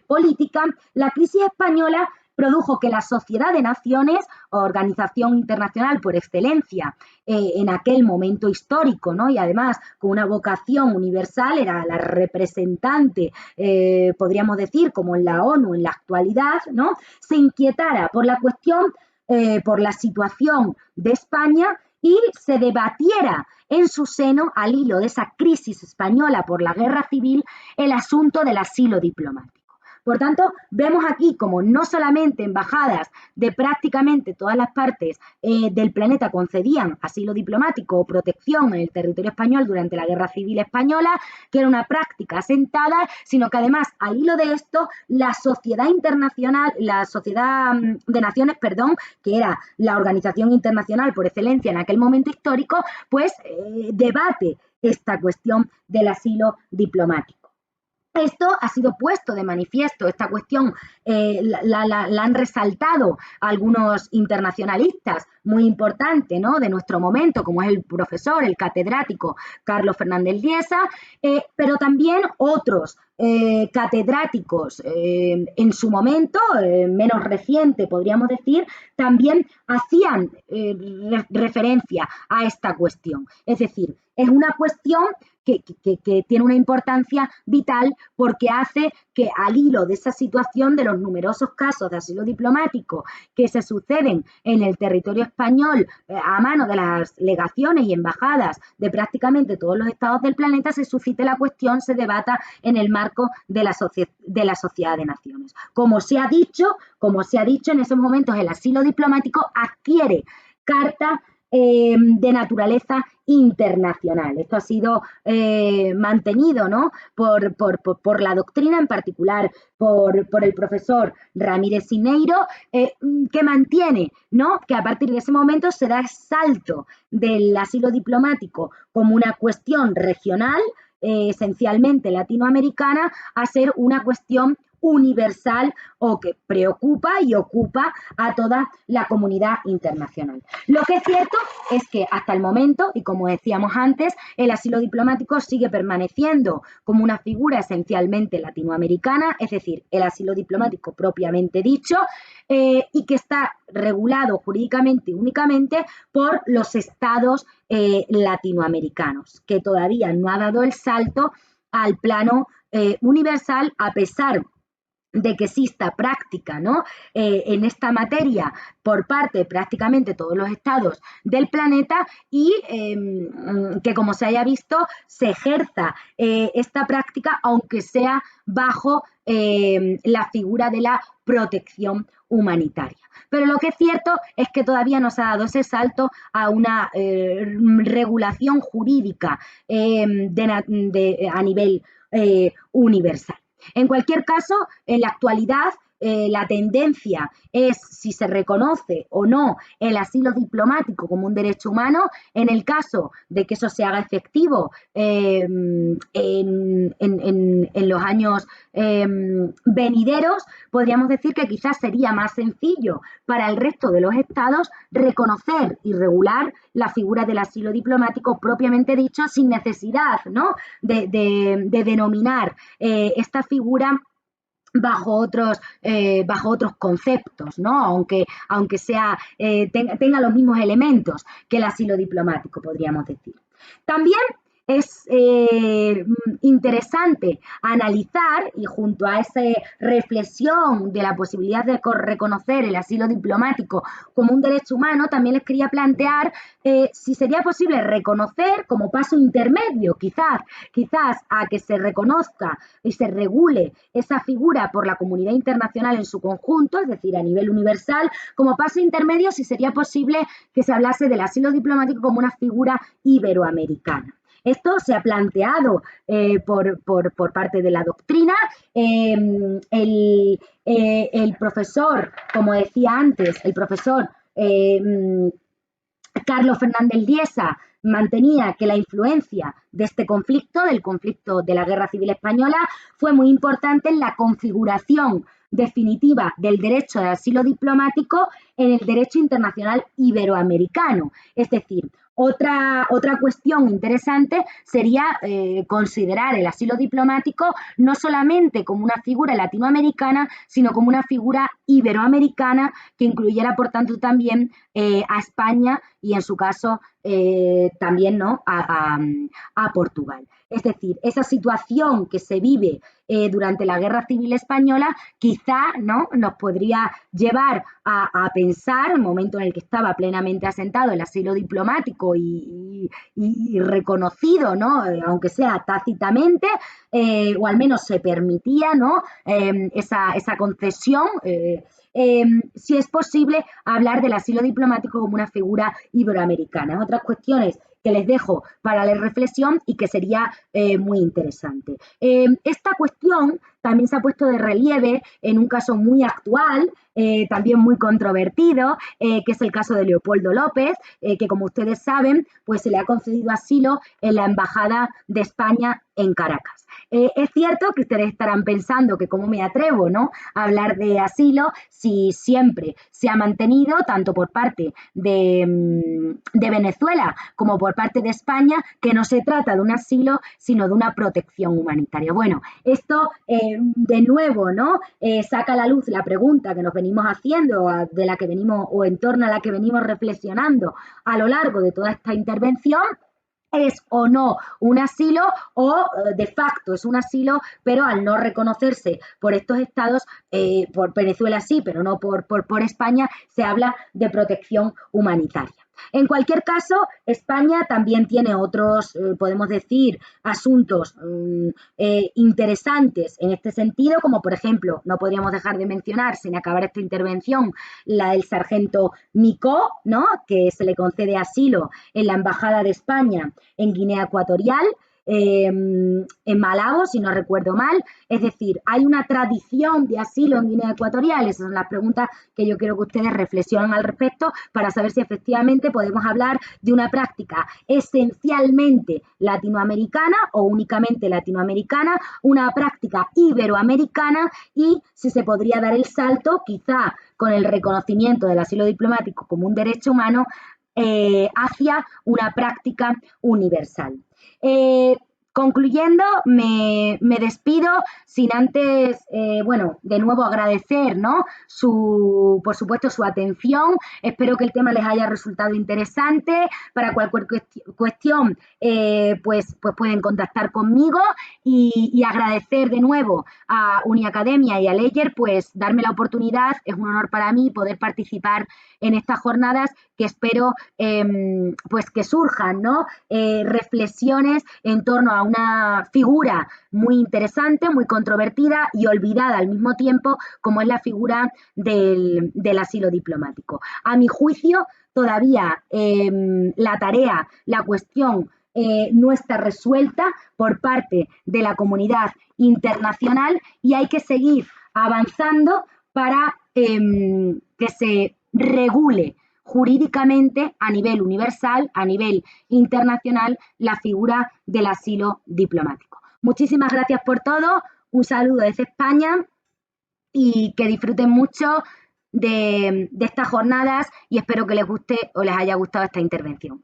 política. La crisis española produjo que la Sociedad de Naciones, organización internacional por excelencia en aquel momento histórico, ¿no? Y además con una vocación universal, era la representante, podríamos decir, como en la ONU en la actualidad, ¿no? Se inquietara por la cuestión, por la situación de España y se debatiera en su seno, al hilo de esa crisis española por la guerra civil, el asunto del asilo diplomático. Por tanto, vemos aquí como no solamente embajadas de prácticamente todas las partes del planeta concedían asilo diplomático o protección en el territorio español durante la Guerra Civil Española, que era una práctica asentada, sino que además, al hilo de esto, la sociedad internacional, la Sociedad de Naciones, que era la organización internacional por excelencia en aquel momento histórico, pues debate esta cuestión del asilo diplomático. Esto ha sido puesto de manifiesto, esta cuestión la han resaltado algunos internacionalistas muy importantes, ¿no? De nuestro momento, como es el profesor, el catedrático Carlos Fernández Liesa, pero también otros catedráticos en su momento, menos reciente podríamos decir, también hacían referencia a esta cuestión. Es decir, es una cuestión que tiene una importancia vital porque hace que al hilo de esa situación de los numerosos casos de asilo diplomático que se suceden en el territorio español a mano de las legaciones y embajadas de prácticamente todos los estados del planeta, se suscite la cuestión, se debata en el marco de la Sociedad de Naciones. Como se ha dicho, en esos momentos el asilo diplomático adquiere carta de naturaleza internacional. Esto ha sido mantenido, ¿no?, por la doctrina, en particular por el profesor Ramírez Sineiro, que mantiene, ¿no?, que a partir de ese momento se da el salto del asilo diplomático como una cuestión regional, esencialmente latinoamericana, a ser una cuestión universal o que preocupa y ocupa a toda la comunidad internacional. Lo que es cierto es que hasta el momento, y como decíamos antes, el asilo diplomático sigue permaneciendo como una figura esencialmente latinoamericana, es decir, el asilo diplomático propiamente dicho, y que está regulado jurídicamente únicamente por los estados latinoamericanos, que todavía no ha dado el salto al plano universal, a pesar de que exista práctica, ¿no?, en esta materia por parte de prácticamente todos los estados del planeta y que, como se haya visto, se ejerza esta práctica, aunque sea bajo la figura de la protección humanitaria. Pero lo que es cierto es que todavía no se ha dado ese salto a una regulación jurídica a nivel universal. En cualquier caso, en la actualidad, la tendencia es si se reconoce o no el asilo diplomático como un derecho humano. En el caso de que eso se haga efectivo en los años venideros, podríamos decir que quizás sería más sencillo para el resto de los estados reconocer y regular la figura del asilo diplomático propiamente dicho, sin necesidad, ¿no?, de denominar esta figura bajo otros conceptos, ¿no?, aunque sea tenga los mismos elementos que el asilo diplomático, podríamos decir. También es interesante analizar, y junto a esa reflexión de la posibilidad de reconocer el asilo diplomático como un derecho humano, también les quería plantear si sería posible reconocer como paso intermedio, quizás a que se reconozca y se regule esa figura por la comunidad internacional en su conjunto, es decir, a nivel universal, como paso intermedio, si sería posible que se hablase del asilo diplomático como una figura iberoamericana. Esto se ha planteado por parte de la doctrina. El profesor, como decía antes, el profesor Carlos Fernández Liesa, mantenía que la influencia de este conflicto, del conflicto de la Guerra Civil Española, fue muy importante en la configuración definitiva del derecho de asilo diplomático en el derecho internacional iberoamericano. Es decir, otra cuestión interesante sería considerar el asilo diplomático no solamente como una figura latinoamericana, sino como una figura iberoamericana que incluyera, por tanto, también a España y, en su caso, también, ¿no?, a Portugal. Es decir, esa situación que se vive durante la Guerra Civil Española quizá, ¿no?, nos podría llevar a pensar, el momento en el que estaba plenamente asentado el asilo diplomático y reconocido, ¿no?, aunque sea tácitamente, o al menos se permitía, ¿no?, esa concesión, si es posible hablar del asilo diplomático como una figura iberoamericana. Otras cuestiones que les dejo para la reflexión y que sería muy interesante. Esta cuestión también se ha puesto de relieve en un caso muy actual, también muy controvertido, que es el caso de Leopoldo López, que, como ustedes saben, pues se le ha concedido asilo en la Embajada de España en Caracas. Es cierto que ustedes estarán pensando que cómo me atrevo, ¿no?, a hablar de asilo si siempre se ha mantenido, tanto por parte de Venezuela como por por parte de España que no se trata de un asilo, sino de una protección humanitaria. Bueno, esto de nuevo, ¿no? Saca a la luz la pregunta que nos venimos haciendo, de la que venimos, o en torno a la que venimos reflexionando a lo largo de toda esta intervención. ¿Es o no un asilo o de facto es un asilo, pero al no reconocerse por estos estados, por Venezuela sí, pero no por España, se habla de protección humanitaria? En cualquier caso, España también tiene otros, podemos decir, asuntos interesantes en este sentido, como por ejemplo, no podríamos dejar de mencionar, sin acabar esta intervención, la del sargento Micó, ¿no?, que se le concede asilo en la Embajada de España en Guinea Ecuatorial, en Malabo, si no recuerdo mal. Es decir, hay una tradición de asilo en Guinea Ecuatorial. Esas son las preguntas que yo quiero que ustedes reflexionen al respecto para saber si efectivamente podemos hablar de una práctica esencialmente latinoamericana o únicamente latinoamericana, una práctica iberoamericana, y si se podría dar el salto, quizá con el reconocimiento del asilo diplomático como un derecho humano, hacia una práctica universal. Concluyendo, me despido sin antes, bueno, de nuevo agradecer, ¿no?, por supuesto, su atención. Espero que el tema les haya resultado interesante. Para cualquier cuestión, pues pueden contactar conmigo, y agradecer de nuevo a Uniacademia y a Ledger, pues darme la oportunidad. Es un honor para mí poder participar en estas jornadas, que espero pues que surjan, ¿no?, reflexiones en torno a una figura muy interesante, muy controvertida y olvidada al mismo tiempo, como es la figura del asilo diplomático. A mi juicio, todavía la tarea, la cuestión no está resuelta por parte de la comunidad internacional, y hay que seguir avanzando para que se regule jurídicamente a nivel universal, a nivel internacional, la figura del asilo diplomático. Muchísimas gracias por todo, un saludo desde España, y que disfruten mucho de estas jornadas, y espero que les guste o les haya gustado esta intervención.